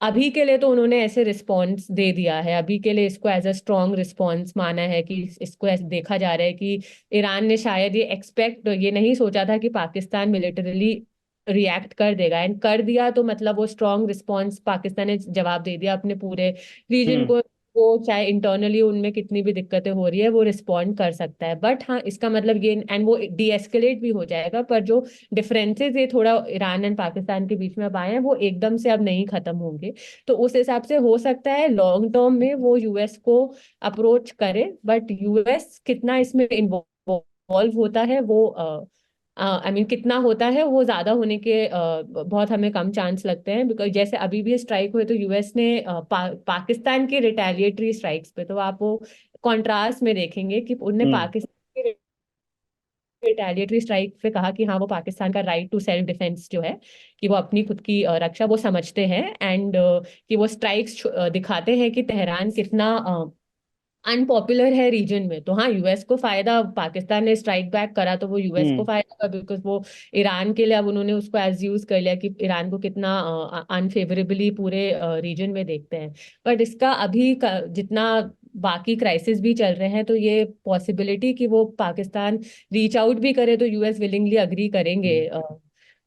Speaker 3: अभी के लिए तो उन्होंने ऐसे रिस्पॉन्स दे दिया है, अभी के लिए इसको एज अ स्ट्रॉन्ग रिस्पॉन्स माना है कि इसको ऐसे देखा जा रहा है कि ईरान ने शायद ये नहीं सोचा था कि पाकिस्तान मिलिटरीली रिएक्ट कर देगा, एंड कर दिया तो मतलब वो स्ट्रॉन्ग रिस्पॉन्स पाकिस्तान ने जवाब दे दिया अपने पूरे रीजन
Speaker 2: हम्म।
Speaker 3: को। वो चाहे इंटरनली उनमें कितनी भी दिक्कतें हो रही है वो रिस्पॉन्ड कर सकता है। बट हाँ, इसका मतलब ये एंड वो डी एस्केलेट भी हो जाएगा, पर जो डिफरेंसेस ये थोड़ा ईरान एंड पाकिस्तान के बीच में अब आए हैं वो एकदम से अब नहीं खत्म होंगे। तो उस हिसाब से हो सकता है लॉन्ग टर्म में वो यूएस को अप्रोच करे, बट यूएस कितना इसमें इन्वॉल्व होता है वो आई मीन कितना होता है वो ज्यादा होने के बहुत हमें कम चांस लगते हैं। बिकॉज जैसे अभी भी स्ट्राइक हुए तो यूएस ने पाकिस्तान के रिटेलिएटरी स्ट्राइक्स पे, तो आप वो कॉन्ट्रास्ट में देखेंगे कि उनने
Speaker 2: हम्म।
Speaker 3: पाकिस्तान के रिटेलिएटरी स्ट्राइक पे कहा कि हाँ वो पाकिस्तान का राइट टू सेल्फ डिफेंस जो है, कि वो अपनी खुद की रक्षा वो समझते हैं, एंड कि वो स्ट्राइक्स दिखाते हैं कि तेहरान कितना अनपॉपुलर है रीजन में, तो हाँ यूएस को फायदा, पाकिस्तान ने स्ट्राइक बैक करा तो वो यूएस को फायदा होगा, बिकॉज वो ईरान के लिए अब उन्होंने उसको एज यूज कर लिया कि ईरान को कितना अनफेवरेबली पूरे रीजन में देखते हैं। बट इसका अभी जितना बाकी क्राइसिस भी चल रहे हैं, तो ये पॉसिबिलिटी कि वो पाकिस्तान रीच आउट भी करे तो यूएस विलिंगली अग्री करेंगे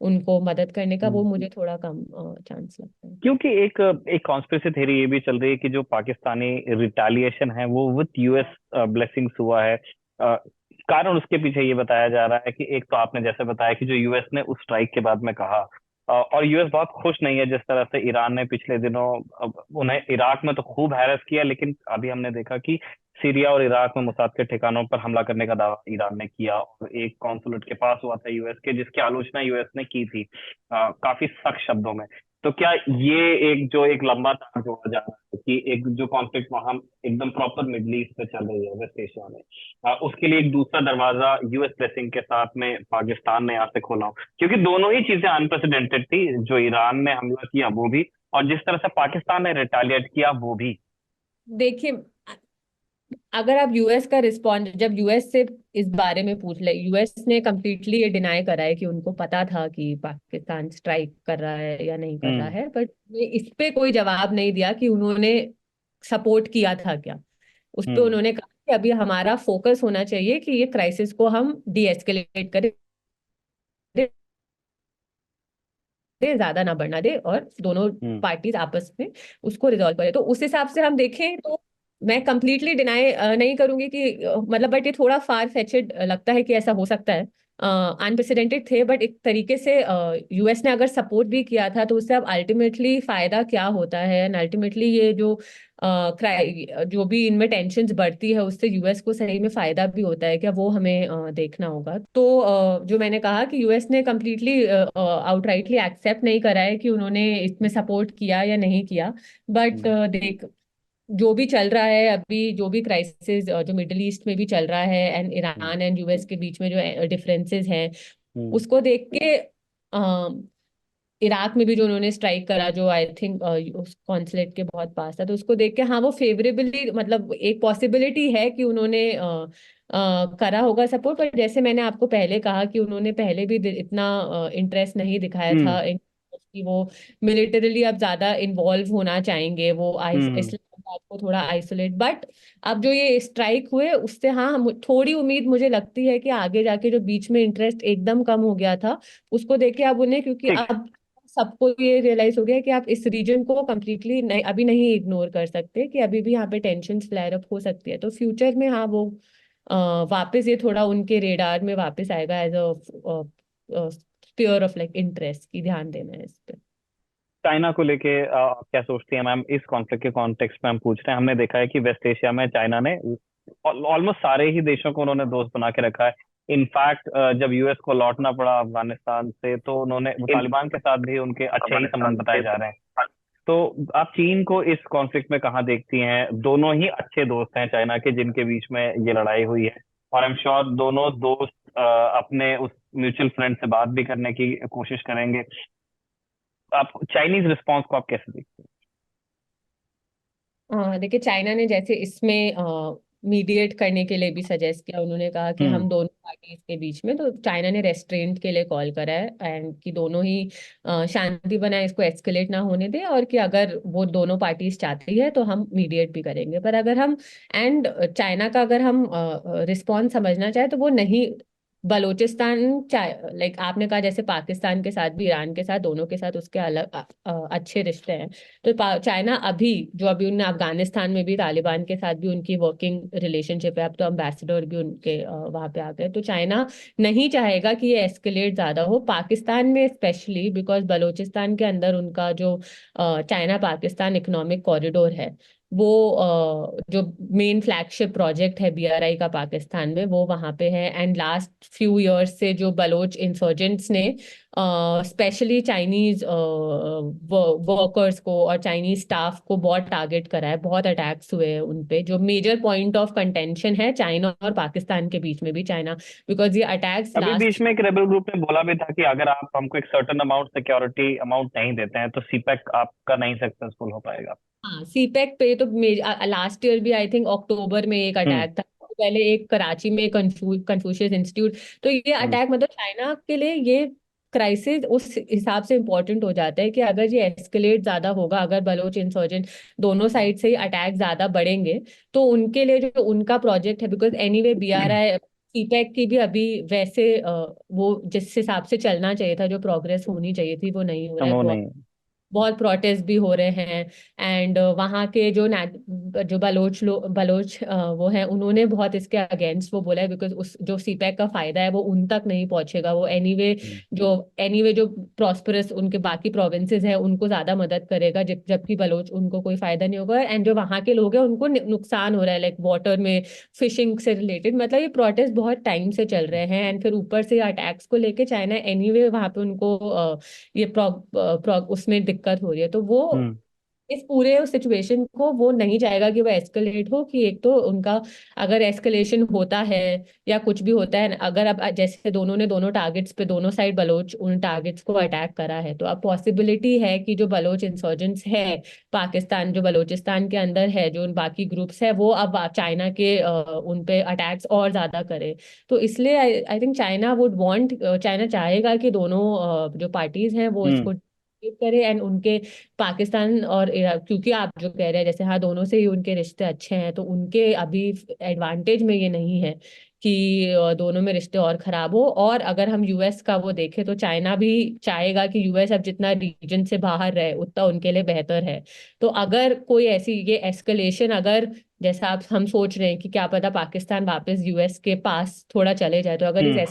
Speaker 3: उनको मदद करने का, वो मुझे थोड़ा कम चांस लगता है।
Speaker 2: क्योंकि एक एक कॉन्स्पिरेसी थ्योरी ये भी चल रही है कि जो पाकिस्तानी रिटालिएशन है वो विद यूएस ब्लेसिंग्स हुआ है। कारण उसके पीछे ये बताया जा रहा है कि एक तो आपने जैसे बताया कि जो यूएस ने उस स्ट्राइक के बाद में कहा, और यूएस बहुत खुश नहीं है जिस तरह से ईरान ने पिछले दिनों उन्हें इराक में तो खूब हैरेस किया, लेकिन अभी हमने देखा कि सीरिया और इराक में मोसाद के ठिकानों पर हमला करने का दावा ईरान ने किया, और एक कॉन्सुलेट के पास हुआ था यूएस के, जिसकी आलोचना यूएस ने की थी काफी सख्त शब्दों में। तो क्या ये एक लंबा तार जोड़ा जा रहा है कि एक जो कॉन्फ्लिक्ट वहां एकदम प्रॉपर मिडल ईस्ट पे चल रही है, वेस्ट एशिया में, उसके लिए एक दूसरा दरवाजा यूएस ब्लेसिंग के साथ में पाकिस्तान ने यहाँ से खोला हो? क्योंकि दोनों ही चीजें अनप्रेसिडेंटेड थी, जो ईरान ने हमला किया वो भी, और जिस तरह से पाकिस्तान ने रिटालिएट किया वो भी।
Speaker 3: देखिए, अगर आप यूएस का रिस्पॉन्स, जब यूएस से इस बारे में पूछ ले, यूएस ने कम्प्लीटली ये डिनाई करा है कि उनको पता था कि पाकिस्तान स्ट्राइक कर रहा है या नहीं कर रहा है, बट इस पे कोई जवाब नहीं दिया कि उन्होंने सपोर्ट किया था क्या। उस पे उन्होंने कहा कि अभी हमारा फोकस होना चाहिए कि ये क्राइसिस को हम डी एस्केलेट करें, ज्यादा ना बढ़ना दे, और दोनों पार्टीज आपस में उसको रिजॉल्व करें। तो उस हिसाब से हम देखें तो मैं कंप्लीटली डिनाई नहीं करूंगी कि मतलब, बट ये थोड़ा फार फेचेड लगता है कि ऐसा हो सकता है। अनप्रेसिडेंटेड थे, बट एक तरीके से यूएस ने अगर सपोर्ट भी किया था तो उससे अब अल्टीमेटली फायदा क्या होता है, एंड अल्टीमेटली ये जो जो भी इनमें टेंशन्स बढ़ती है उससे यूएस को सही में फायदा भी होता है क्या, वो हमें देखना होगा। तो जो मैंने कहा कि यूएस ने कम्प्लीटली आउटराइटली एक्सेप्ट नहीं करा है कि उन्होंने इसमें सपोर्ट किया या नहीं किया, बट देख जो भी चल रहा है अभी, जो भी क्राइसिस जो मिडिल ईस्ट में भी चल रहा है, एंड ईरान एंड यूएस के बीच में जो डिफरेंसेस हैं, उसको देख के इराक में भी जो उन्होंने स्ट्राइक करा, जो आई थिंक उस कॉन्सुलेट के बहुत पास था, तो उसको देख के हाँ वो फेवरेबली, मतलब एक पॉसिबिलिटी है कि उन्होंने करा होगा सपोर्ट। पर जैसे मैंने आपको पहले कहा कि उन्होंने पहले भी इतना इंटरेस्ट नहीं दिखाया था कि वो मिलिटरीली अब ज्यादा इन्वॉल्व होना चाहेंगे, वो इस्लामाबाद को थोड़ा आइसोलेट। बट अब जो ये स्ट्राइक हुए उससे हाँ थोड़ी उम्मीद मुझे लगती है कि आगे जाके जो बीच में इंटरेस्ट एकदम कम हो गया था उसको देख के अब उन्हें, क्योंकि अब सबको ये रियलाइज हो गया कि आप इस रीजन को कम्प्लीटली नहीं, अभी नहीं इग्नोर कर सकते, कि अभी भी यहाँ पे टेंशन फ्लेयर अप हो सकती है। तो फ्यूचर में हाँ वो वापस ये थोड़ा उनके रेडार में वापस आएगा as a sphere of like interest, की ध्यान देना है इस पे।
Speaker 2: चाइना को लेके आप क्या सोचती हैं मैम? इस कॉन्फ्लिक्ट के कॉन्टेक्स्ट में हम पूछ रहे हैं। हमने देखा है कि वेस्ट एशिया में चाइना ने ऑलमोस्ट सारे ही देशों को उन्होंने दोस्त बना के रखा है। इनफैक्ट जब यूएस को लौटना पड़ा अफगानिस्तान से, तो उन्होंने तालिबान के साथ भी उनके अच्छे ही संबंध बताए जा रहे हैं। तो आप चीन को इस कॉन्फ्लिक्ट में कहाँ देखती हैं? दोनों ही अच्छे दोस्त हैं चाइना के, जिनके बीच में ये लड़ाई हुई है, और आई एम श्योर दोनों दोस्त अपने उस म्यूचुअल फ्रेंड से बात भी करने की कोशिश करेंगे। आप चाइनीज रिस्पॉन्स को आप कैसे देखते
Speaker 3: देखिए, चाइना ने जैसे इसमें मीडिएट करने के लिए भी सजेस्ट किया, उन्होंने कहा कि हम दोनों पार्टीज के बीच में, तो चाइना ने रेस्ट्रेंट के लिए कॉल करा है, एंड कि दोनों ही शांति बनाए, इसको एस्केलेट ना होने दे, और कि अगर वो दोनों पार्टीज चाहती है तो हम मीडिएट भी करेंगे। पर अगर हम एंड चाइना का अगर हम रिस्पॉन्स समझना चाहे तो वो नहीं, बलोचिस्तान लाइक आपने कहा जैसे पाकिस्तान के साथ भी, ईरान के साथ, दोनों के साथ उसके अलग अच्छे रिश्ते हैं। तो चाइना अभी जो अभी उन्हें अफगानिस्तान में भी तालिबान के साथ भी उनकी वर्किंग रिलेशनशिप है, अब तो एम्बेसडर भी उनके वहां पे आ गए। तो चाइना नहीं चाहेगा कि ये एस्केलेट ज्यादा हो, पाकिस्तान में स्पेशली, बिकॉज बलोचिस्तान के अंदर उनका जो चाइना पाकिस्तान इकोनॉमिक कॉरिडोर है, वो जो मेन फ्लैगशिप प्रोजेक्ट है बीआरआई का पाकिस्तान में, वो वहां पे है। एंड लास्ट फ्यू इयर्स से जो बलोच इंसर्जेंट्स ने स्पेशली चाइनीज वर्कर्स को और चाइनीज स्टाफ को बहुत टारगेट करा है, बहुत अटैक्स हुए हैं उन पे, जो मेजर पॉइंट ऑफ कंटेंशन है चाइना और पाकिस्तान के बीच में भी। चाइना, बिकॉज ये अटैक्स
Speaker 2: अभी
Speaker 3: लास्ट,
Speaker 2: बीच में एक रेबल ग्रुप ने बोला भी था कि अगर आप हमको एक सर्टेन अमाउंट सिक्योरिटी अमाउंट नहीं देते हैं तो सीपैक आपका नहीं सक्सेसफुल हो पाएगा।
Speaker 3: हाँ, सीपैक पे तो लास्ट ईयर भी आई थिंक अक्टूबर में एक
Speaker 2: हम्म।
Speaker 3: अटैक था, पहले एक कराची में कन्फ्यूशियस इंस्टीट्यूट। तो ये
Speaker 2: हम्म।
Speaker 3: अटैक मतलब चाइना के लिए ये क्राइसिस उस हिसाब से इम्पोर्टेंट हो जाता है कि अगर ये एस्केलेट ज्यादा होगा, अगर बलोच इंसर्जेंट दोनों साइड से ही अटैक ज्यादा बढ़ेंगे, तो उनके लिए जो उनका प्रोजेक्ट है, बिकॉज एनीवे BRI सीपैक की भी अभी वैसे वो जिस हिसाब से चलना चाहिए था, जो प्रोग्रेस होनी चाहिए थी, वो नहीं हो रहा है।
Speaker 2: वो नहीं।
Speaker 3: बहुत प्रोटेस्ट भी हो रहे हैं। एंड वहाँ के जो बलोच वो हैं, उन्होंने बहुत इसके अगेंस्ट वो बोला है, बिकॉज उस जो सीपैक का फायदा है वो उन तक नहीं पहुंचेगा। वो
Speaker 2: हम्म।
Speaker 3: जो प्रॉस्परस उनके बाकी प्रोविंसेस हैं उनको ज्यादा मदद करेगा, जबकि बलोच उनको कोई फायदा नहीं होगा। एंड जो वहाँ के लोग हैं उनको नुकसान हो रहा है, लाइक वाटर में फिशिंग से रिलेटेड। मतलब ये प्रोटेस्ट बहुत टाइम से चल रहे हैं, एंड फिर ऊपर से अटैक्स को लेके चाइना एनीवे वहाँ पे उनको ये उसमें दिक्कत हो रही है। तो वो
Speaker 2: हम्म।
Speaker 3: इस पूरे सिचुएशन को वो नहीं चाहेगा कि वो एस्केलेट हो, कि एक तो उनका अगर एस्केलेशन होता है या कुछ भी होता है, अगर अब जैसे दोनों ने दोनों टारगेट्स पे दोनों साइड बलोच उन टारगेट्स को अटैक करा है, तो अब पॉसिबिलिटी है कि जो बलोच इंसर्जेंट्स है पाकिस्तान, जो बलोचिस्तान के अंदर है, जो उन बाकी ग्रुप्स है, वो अब चाइना के उन पे अटैक्स और ज्यादा करे। तो इसलिए आई थिंक चाइना चाहेगा कि दोनों जो पार्टीज हैं वो
Speaker 2: हम्म।
Speaker 3: इसको करे, एंड उनके पाकिस्तान और क्योंकि आप जो कह रहे हैं जैसे हाँ दोनों से ही उनके रिश्ते अच्छे हैं, तो उनके अभी एडवांटेज में ये नहीं है कि दोनों में रिश्ते और खराब हो। और अगर हम यूएस का वो देखें तो चाइना भी चाहेगा कि यूएस अब जितना रीजन से बाहर रहे उतना उनके लिए बेहतर है। तो अगर कोई ऐसी ये एस्केलेशन, अगर जैसा आप हम सोच रहे हैं कि क्या पता पाकिस्तान वापस यूएस के पास थोड़ा चले जाए, तो अगर
Speaker 2: हम्म।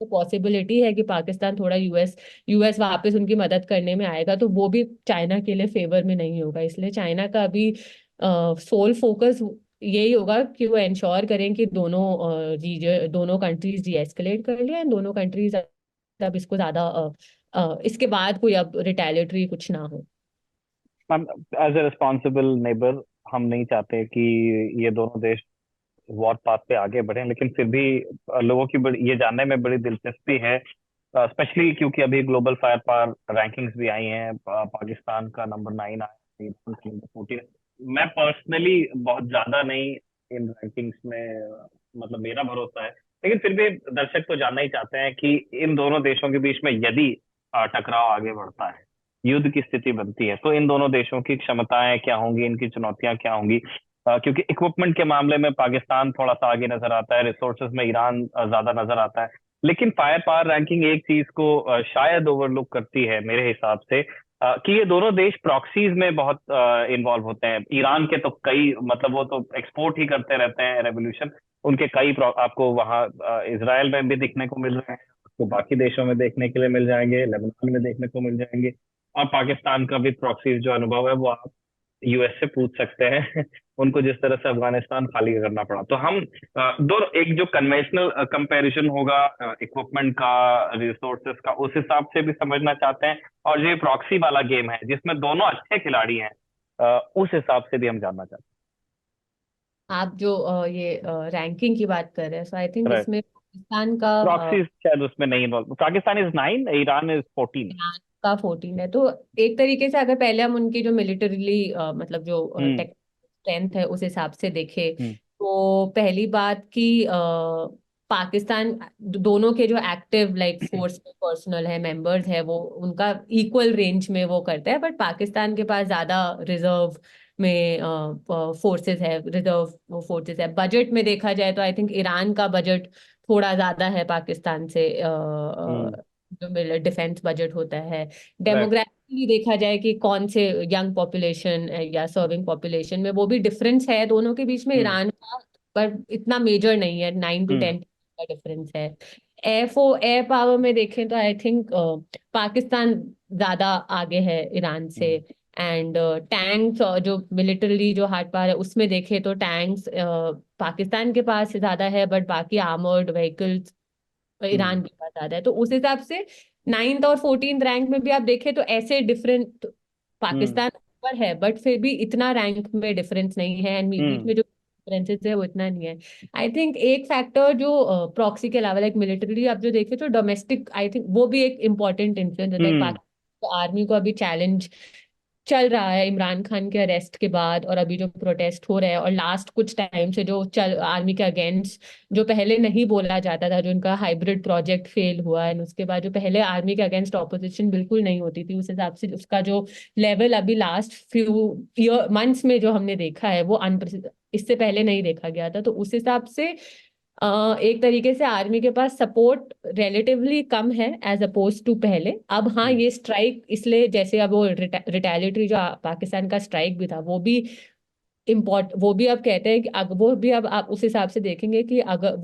Speaker 3: तो पॉसिबिलिटी है कि पाकिस्तान थोड़ा यूएस वापस उनकी मदद करने में आएगा, तो वो भी चाइना के लिए फेवर में नहीं होगा। इसलिए चाइना का अभी सोल फोकस यही होगा कि वो इंश्योर करें कि दोनों कंट्रीज डी एस्केलेट कर लिया, एंड दोनों कंट्रीज अब इसको ज्यादा इसके बाद कोई अब रिटेलिएटरी कुछ ना हो।
Speaker 2: Ma'am, as a responsible neighbour, हम नहीं चाहते कि ये दोनों देश वॉर पाथ पे आगे बढ़े, लेकिन फिर भी लोगों की ये जानने में बड़ी दिलचस्पी है, स्पेशली क्योंकि अभी ग्लोबल फायर पावर रैंकिंग्स भी आई हैं। पाकिस्तान का नंबर 9 आया, ईरान 14। मैं पर्सनली बहुत ज्यादा नहीं इन रैंकिंग्स में, मतलब मेरा भरोसा है, लेकिन फिर भी दर्शक तो जानना ही चाहते हैं कि इन दोनों देशों के बीच में यदि टकराव आगे बढ़ता है, युद्ध की स्थिति बनती है, तो इन दोनों देशों की क्षमताएं क्या होंगी, इनकी चुनौतियां क्या होंगी। क्योंकि इक्विपमेंट के मामले में पाकिस्तान थोड़ा सा आगे नजर आता है, रिसोर्सेज में ईरान ज्यादा नजर आता है। लेकिन फायर पावर रैंकिंग एक चीज को शायद ओवरलुक करती है मेरे हिसाब से, कि ये दोनों देश प्रॉक्सीज में बहुत इन्वॉल्व होते हैं। ईरान के तो कई, मतलब वो तो एक्सपोर्ट ही करते रहते हैं रेवोल्यूशन। उनके कई आपको वहाँ इसराइल में भी देखने को मिल रहे हैं, आपको बाकी देशों में देखने के लिए मिल जाएंगे, लेबनान में देखने को मिल जाएंगे। और पाकिस्तान का भी प्रॉक्सीज जो अनुभव है वो आप यूएस से पूछ सकते हैं। उनको जिस तरह से अफगानिस्तान खाली करना पड़ा, तो हम दो एक जो कन्वेंशनल कंपैरिजन होगा इक्विपमेंट का, रिसोर्सेस का, उस हिसाब से भी समझना चाहते हैं। और जो ये प्रॉक्सी वाला गेम है जिसमें दोनों अच्छे खिलाड़ी हैं, उस हिसाब से भी हम जानना चाहते
Speaker 3: आप जो ये रैंकिंग की बात कर रहे हैं, सो आई थिंक
Speaker 2: हैं। राइट।
Speaker 3: इसमें पाकिस्तान का
Speaker 2: प्रॉक्सी शायद उसमें नहीं involve, Pakistan is 9, Iran is 14।
Speaker 3: Iran का 14 है। तो एक तरीके से अगर पहले हम उनकी जो मिलिटरीली मतलब जो
Speaker 2: हम्म।
Speaker 3: टेक स्ट्रेंथ है उस हिसाब से देखें,
Speaker 2: हम्म।
Speaker 3: तो पहली बात कि पाकिस्तान दोनों के जो एक्टिव लाइक फोर्स में पर्सनल है, मेंबर्स है, वो उनका इक्वल रेंज में वो करता है। बट पाकिस्तान के पास ज्यादा रिजर्व में फोर्सेस है, रिजर्व फोर्सेस है। बजट में देखा जाए तो आई थिंक ईरान का बजट थोड़ा ज्यादा है पाकिस्तान से,
Speaker 2: हम्म।
Speaker 3: जो डिफेंस बजट होता है।
Speaker 2: राइट।
Speaker 3: डेमोग्राफिकली देखा जाए कि कौन से यंग पॉपुलेशन या सर्विंग पॉपुलेशन में, वो भी डिफरेंस है दोनों के बीच में
Speaker 2: हम्म।
Speaker 3: ईरान का, पर इतना मेजर नहीं है, 9 to 10 का डिफरेंस है। एयर पावर में देखें तो आई थिंक पाकिस्तान ज्यादा आगे है ईरान से।
Speaker 2: हम्म।
Speaker 3: एंड टैंक्स जो मिलिटरी जो हार्ड पावर है उसमें देखें तो टैंक्स पाकिस्तान के पास ज्यादा है, बट बाकी आर्मर्ड व्हीकल्स ईरान
Speaker 2: हम्म।
Speaker 3: के पास ज्यादा है। तो उस हिसाब से 9th और 14th रैंक में भी आप देखें तो ऐसे डिफरेंट
Speaker 2: हम्म।
Speaker 3: पाकिस्तान ऊपर है, बट फिर भी इतना रैंक में डिफरेंस नहीं है, एंड बीच
Speaker 2: हम्म।
Speaker 3: में जो डिफरेंसेस है वो इतना नहीं है। आई थिंक एक फैक्टर जो प्रॉक्सी के अलावा लाइक मिलिटरी आप जो देखें तो डोमेस्टिक, आई थिंक वो भी एक इम्पोर्टेंट इन्फ्लुएंस है। लाइक
Speaker 2: हम्म।
Speaker 3: पाकिस्तान आर्मी को अभी चल रहा है इमरान खान के अरेस्ट के बाद, और अभी जो प्रोटेस्ट हो रहे हैं, और लास्ट कुछ टाइम से जो चल आर्मी के अगेंस्ट जो पहले नहीं बोला जाता था, जो उनका हाइब्रिड प्रोजेक्ट फेल हुआ है, उसके बाद जो पहले आर्मी के अगेंस्ट ऑपोजिशन बिल्कुल नहीं होती थी, उस हिसाब से उसका जो लेवल अभी लास्ट फ्यू ईयर मंथ्स में जो हमने देखा है वो इससे पहले नहीं देखा गया था। तो उस हिसाब से एक तरीके से आर्मी के पास सपोर्ट रिलेटिवली कम है एज अपोज टू पहले। अब हाँ, ये स्ट्राइक इसलिए, जैसे अब वो रिटेलिटरी जो पाकिस्तान का स्ट्राइक भी था, वो भी अब कहते हैं कि वो भी अब आप उस हिसाब से देखेंगे कि अगर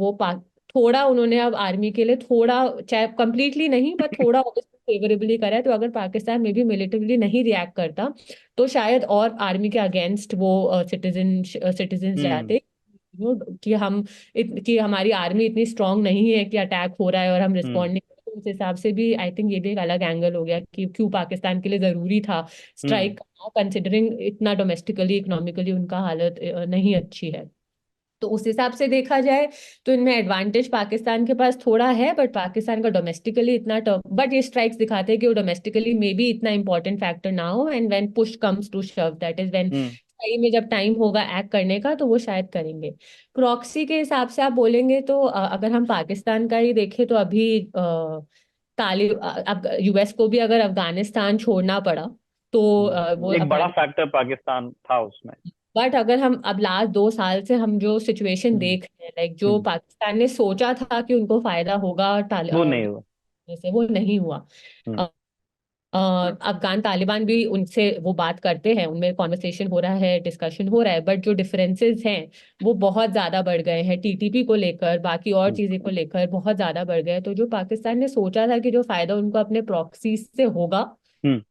Speaker 3: थोड़ा उन्होंने अब आर्मी के लिए थोड़ा, चाहे कंप्लीटली नहीं पर थोड़ा फेवरेबली करा है, तो अगर पाकिस्तान में भी मिलिटरीली नहीं रिएक्ट करता तो शायद और आर्मी के अगेंस्ट वो सिटीजन जाते, कि हमारी आर्मी इतनी स्ट्रांग नहीं है कि अटैक हो रहा है और हम रिस्पॉन्ड नहीं कर रहे। तो उस हिसाब से भी आई थिंक ये भी एक अलग एंगल हो गया कि क्यों पाकिस्तान के लिए जरूरी था स्ट्राइक करना, कंसिडरिंग इतना डोमेस्टिकली इकोनॉमिकली उनका हालत नहीं अच्छी है। तो उस हिसाब से देखा जाए तो इनमें एडवांटेज पाकिस्तान के पास थोड़ा है, बट पाकिस्तान का डोमेस्टिकली इतना बट ये स्ट्राइक्स दिखाते हैं कि वो डोमेस्टिकली मे बी इतना इंपॉर्टेंट फैक्टर ना हो, and when push comes to shove, that is when सही में जब टाइम होगा एक्ट करने का तो वो शायद करेंगे। प्रॉक्सी के हिसाब से आप बोलेंगे तो अगर हम पाकिस्तान का ही देखें तो अभी अब यूएस को भी अगर अफगानिस्तान छोड़ना पड़ा तो वो
Speaker 2: एक बड़ा फैक्टर पाकिस्तान था उसमें।
Speaker 3: बट अगर हम अब लास्ट 2 साल से हम जो सिचुएशन देख रहे हैं, लाइक जो पाकिस्तान ने सोचा था कि उनको फायदा होगा
Speaker 2: वो नहीं हुआ।
Speaker 3: जैसे वो नहीं हुआ।
Speaker 2: हम्म।
Speaker 3: अफगान तालिबान भी उनसे वो बात करते हैं, उनमें कॉन्वर्सेशन हो रहा है, डिस्कशन हो रहा है, बट जो डिफरेंसेस हैं वो बहुत ज्यादा बढ़ गए हैं, टीटीपी को लेकर, बाकी और चीजें को लेकर बहुत ज्यादा बढ़ गए। तो जो पाकिस्तान ने सोचा था कि जो फायदा उनको अपने प्रॉक्सी से होगा
Speaker 2: हम्म।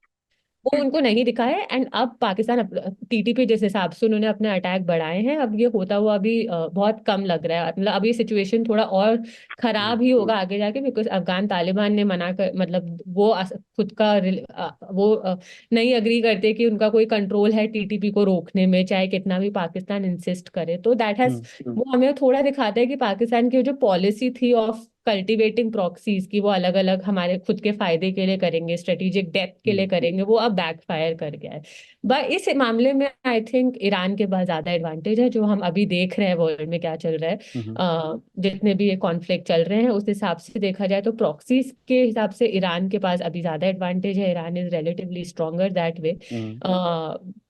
Speaker 3: वो उनको नहीं दिखा है। एंड अब पाकिस्तान टीटीपी जिस हिसाब से उन्होंने अपने अटैक बढ़ाए हैं, अब ये होता हुआ अभी बहुत कम लग रहा है। मतलब अब ये सिचुएशन थोड़ा और खराब ही होगा आगे जाके, बिकॉज अफगान तालिबान ने मना कर, मतलब वो खुद का नहीं अग्री करते कि उनका कोई कंट्रोल है टीटीपी को रोकने में, चाहे कितना भी पाकिस्तान इंसिस्ट करे। तो दैट हैज वो हमें थोड़ा दिखाता है कि पाकिस्तान की जो पॉलिसी थी ऑफ कल्टिवेटिंग प्रॉक्सीज की, वो अलग अलग हमारे खुद के फायदे के लिए करेंगे, स्ट्रेटेजिक डेप्थ के लिए करेंगे, वो अब बैकफायर कर गया है। बट इस मामले में आई थिंक ईरान के पास ज्यादा एडवांटेज है। जो हम अभी देख रहे हैं वर्ल्ड में क्या चल रहा है, जितने भी ये कॉन्फ्लिक्ट चल रहे हैं, उस हिसाब से देखा जाए तो प्रॉक्सीज के हिसाब से ईरान के पास अभी ज्यादा एडवांटेज है। Iran is relatively stronger that way.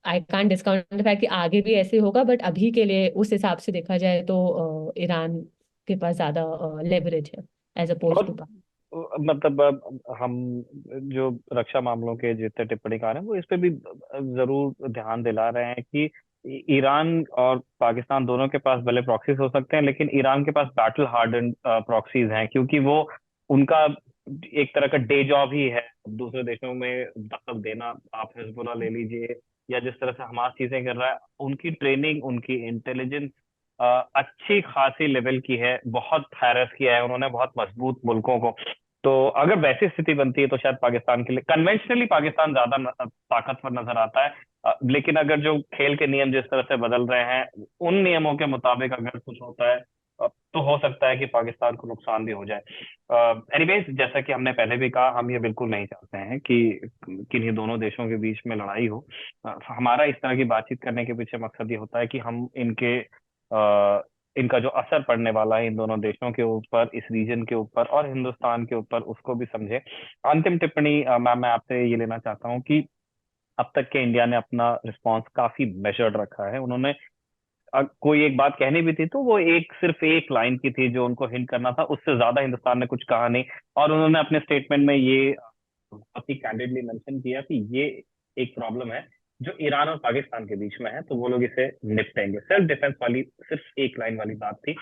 Speaker 3: I can't discount the fact कि आगे भी ऐसे होगा, बट अभी के लिए उस हिसाब से देखा जाए तो ईरान के पास ज्यादा लेवरेज है एज अपोज टू।
Speaker 2: मतलब हम जो रक्षा मामलों के जितने टिप्पणीकार हैं वो इस पे भी जरूर ध्यान दिला रहे हैं कि ईरान और पाकिस्तान दोनों के पास भले प्रॉक्सीज हो सकते हैं, लेकिन ईरान के पास बैटल हार्डन प्रॉक्सीज हैं, क्योंकि वो उनका एक तरह का डे जॉब ही है दूसरे देशों में दखल देना। आप हिजबुल्लाह ले लीजिए या जिस तरह से हमास चीजें कर रहा है, उनकी ट्रेनिंग, उनकी इंटेलिजेंस अच्छी खासी लेवल की है, बहुत हैरेस किया है उन्होंने बहुत मजबूत मुल्कों को। तो अगर वैसी स्थिति बनती है तो शायद पाकिस्तान के लिए कन्वेंशनली पाकिस्तान ज्यादा ताकतवर नजर आता है। लेकिन अगर जो खेल के नियम जिस तरह से बदल रहे हैं, उन नियमों के मुताबिक अगर कुछ होता है तो हो सकता है कि पाकिस्तान को नुकसान भी हो जाए। एनीवेज, जैसा कि हमने पहले भी कहा, हम ये बिल्कुल नहीं चाहते हैं कि किन्हीं दोनों देशों के बीच में लड़ाई हो। हमारा इस तरह की बातचीत करने के पीछे मकसद ये होता है कि हम इनका जो असर पड़ने वाला है इन दोनों देशों के ऊपर, इस रीजन के ऊपर और हिंदुस्तान के ऊपर, उसको भी समझे। अंतिम टिप्पणी मैम मैं आपसे ये लेना चाहता हूँ कि अब तक के इंडिया ने अपना रिस्पांस काफी मेजर्ड रखा है। उन्होंने कोई एक बात कहनी भी थी तो वो सिर्फ एक लाइन की थी जो उनको हिंट करना था, उससे ज्यादा हिंदुस्तान ने कुछ कहा नहीं। और उन्होंने अपने स्टेटमेंट में ये बहुत ही कैंडिडली मेंशन किया कि ये एक प्रॉब्लम है जो ईरान और पाकिस्तान के बीच में है, तो वो लोग इसे निपटेंगे। सेल्फ डिफेंस वाली सिर्फ एक लाइन वाली बात थी।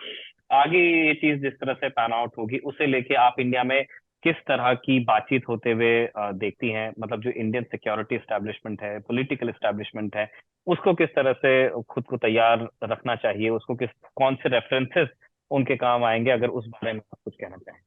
Speaker 2: आगे ये चीज जिस तरह से पैन आउट होगी उसे लेके आप इंडिया में किस तरह की बातचीत होते हुए देखती हैं? मतलब जो इंडियन सिक्योरिटी एस्टेब्लिशमेंट है, पॉलिटिकल एस्टेब्लिशमेंट है, उसको किस तरह से खुद को तैयार रखना चाहिए? उसको कौन से रेफरेंसेस उनके काम आएंगे? अगर उस बारे में आप कुछ कहना चाहें।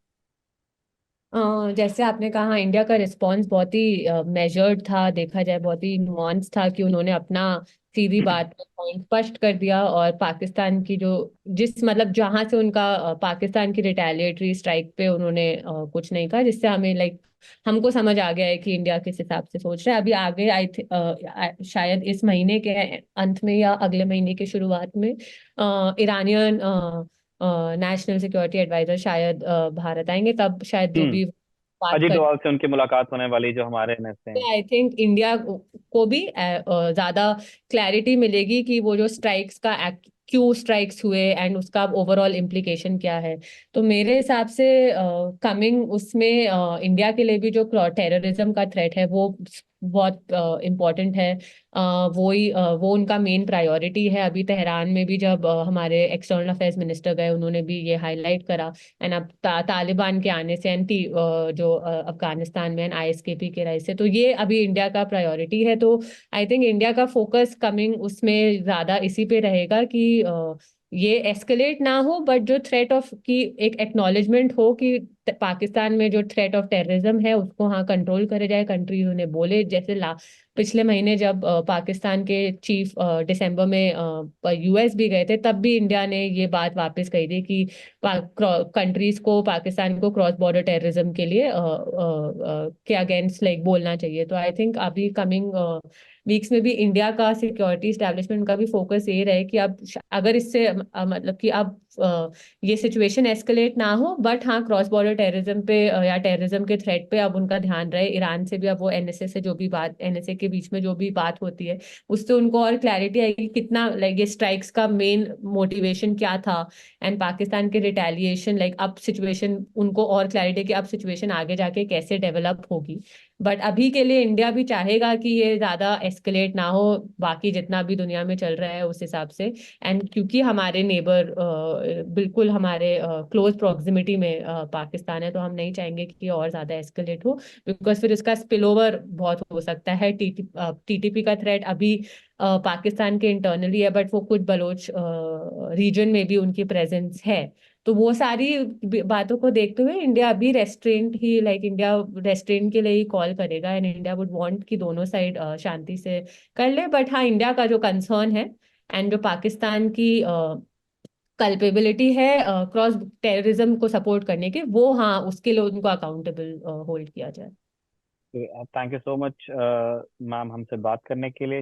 Speaker 3: जैसे आपने कहा, इंडिया का रिस्पांस बहुत ही मेजर्ड था, देखा जाए बहुत ही नुआंस था, कि उन्होंने अपना सीधी बात पे पॉइंट स्पष्ट कर दिया, और पाकिस्तान की जो जिस मतलब जहां से उनका पाकिस्तान की रिटेलिएटरी स्ट्राइक पे उन्होंने कुछ नहीं कहा, जिससे हमें लाइक हमको समझ आ गया है कि इंडिया किस हिसाब से सोच रहा है। अभी आगे शायद इस महीने के अंत में या अगले महीने के शुरुआत में ईरानियन नेशनल सिक्योरिटी एडवाइजर शायद भारत आएंगे, तब शायद जो
Speaker 2: हम्म।
Speaker 3: भी बात
Speaker 2: अजीत
Speaker 3: कर,
Speaker 2: डोभाल से उनकी मुलाकात होने वाली, जो हमारे एनएसए हैं।
Speaker 3: आई थिंक इंडिया को भी ज्यादा क्लैरिटी मिलेगी कि वो जो स्ट्राइक्स का क्यों स्ट्राइक्स हुए एंड उसका ओवरऑल इम्प्लीकेशन क्या है। तो मेरे हिसाब से कमिंग उसमें इंडिया के लिए भी जो टेररिज्म का थ्रेट है वो बहुत इम्पोर्टेंट है। वो उनका मेन प्रायोरिटी है। अभी तेहरान में भी जब हमारे एक्सटर्नल अफेयर्स मिनिस्टर गए, उन्होंने भी ये हाईलाइट करा। एंड अब तालिबान के आने से एंड जो अफगानिस्तान में आईएसकेपी के राइज से, तो ये अभी इंडिया का प्रायोरिटी है। तो आई थिंक इंडिया का फोकस कमिंग उसमें ज्यादा इसी पे रहेगा कि ये एस्केलेट ना हो, बट जो थ्रेट ऑफ की एक एक्नॉलेजमेंट हो कि पाकिस्तान में जो थ्रेट ऑफ टेररिज्म है उसको हाँ कंट्रोल करे जाए। कंट्रीज उन्हें बोले, जैसे पिछले महीने जब पाकिस्तान के चीफ दिसंबर में यूएस भी गए थे, तब भी इंडिया ने ये बात वापस कही थी कि कंट्रीज को, पाकिस्तान को क्रॉस बॉर्डर टेररिज्म के लिए के अगेंस्ट लाइक बोलना चाहिए। तो आई थिंक अभी कमिंग वीक्स में भी इंडिया का सिक्योरिटी इस्टेब्लिशमेंट का भी फोकस ये रहे कि अब अगर इससे मतलब कि अब ये सिचुएशन एस्केलेट ना हो, बट हाँ क्रॉस बॉर्डर टेररिज्म पे या टेररिज्म के थ्रेट पे अब उनका ध्यान रहे। ईरान से भी अब वो एनएसए से जो भी बात, एनएसए के बीच में जो भी बात होती है, उससे उनको और क्लैरिटी आएगी कितना लाइक ये स्ट्राइक्स का मेन मोटिवेशन क्या था, एंड पाकिस्तान के रिटेलिएशन लाइक अब सिचुएशन उनको और क्लैरिटी कि अब सिचुएशन आगे जाके कैसे डेवलप होगी। बट अभी के लिए इंडिया भी चाहेगा कि ये ज्यादा एस्केलेट ना हो, बाकी जितना भी दुनिया में चल रहा है उस हिसाब से। एंड क्योंकि हमारे नेबर बिल्कुल हमारे क्लोज प्रॉक्सिमिटी में पाकिस्तान है, तो हम नहीं चाहेंगे कि और ज्यादा एस्केलेट हो, बिकॉज फिर इसका स्पिल ओवर बहुत हो सकता है। टीटीपी का थ्रेट अभी पाकिस्तान के इंटरनली है, बट वो कुछ बलोच रीजन में भी उनकी प्रेजेंस है। तो वो सारी बातों को देखते हुए इंडिया अभी रेस्ट्रेंट ही लाइक इंडिया रेस्ट्रेंट के लिए ही कॉल करेगा, एंड इंडिया वुड वांट कि दोनों साइड शांति से कर ले। बट हाँ, इंडिया का जो कंसर्न है एंड जो पाकिस्तान की कल्पेबिलिटी है क्रॉस टेररिज्म को सपोर्ट करने के, वो हाँ उसके लिए उनको अकाउंटेबल होल्ड किया जाए।
Speaker 2: Thank you so much ma'am, हमसे बात करने के लिए।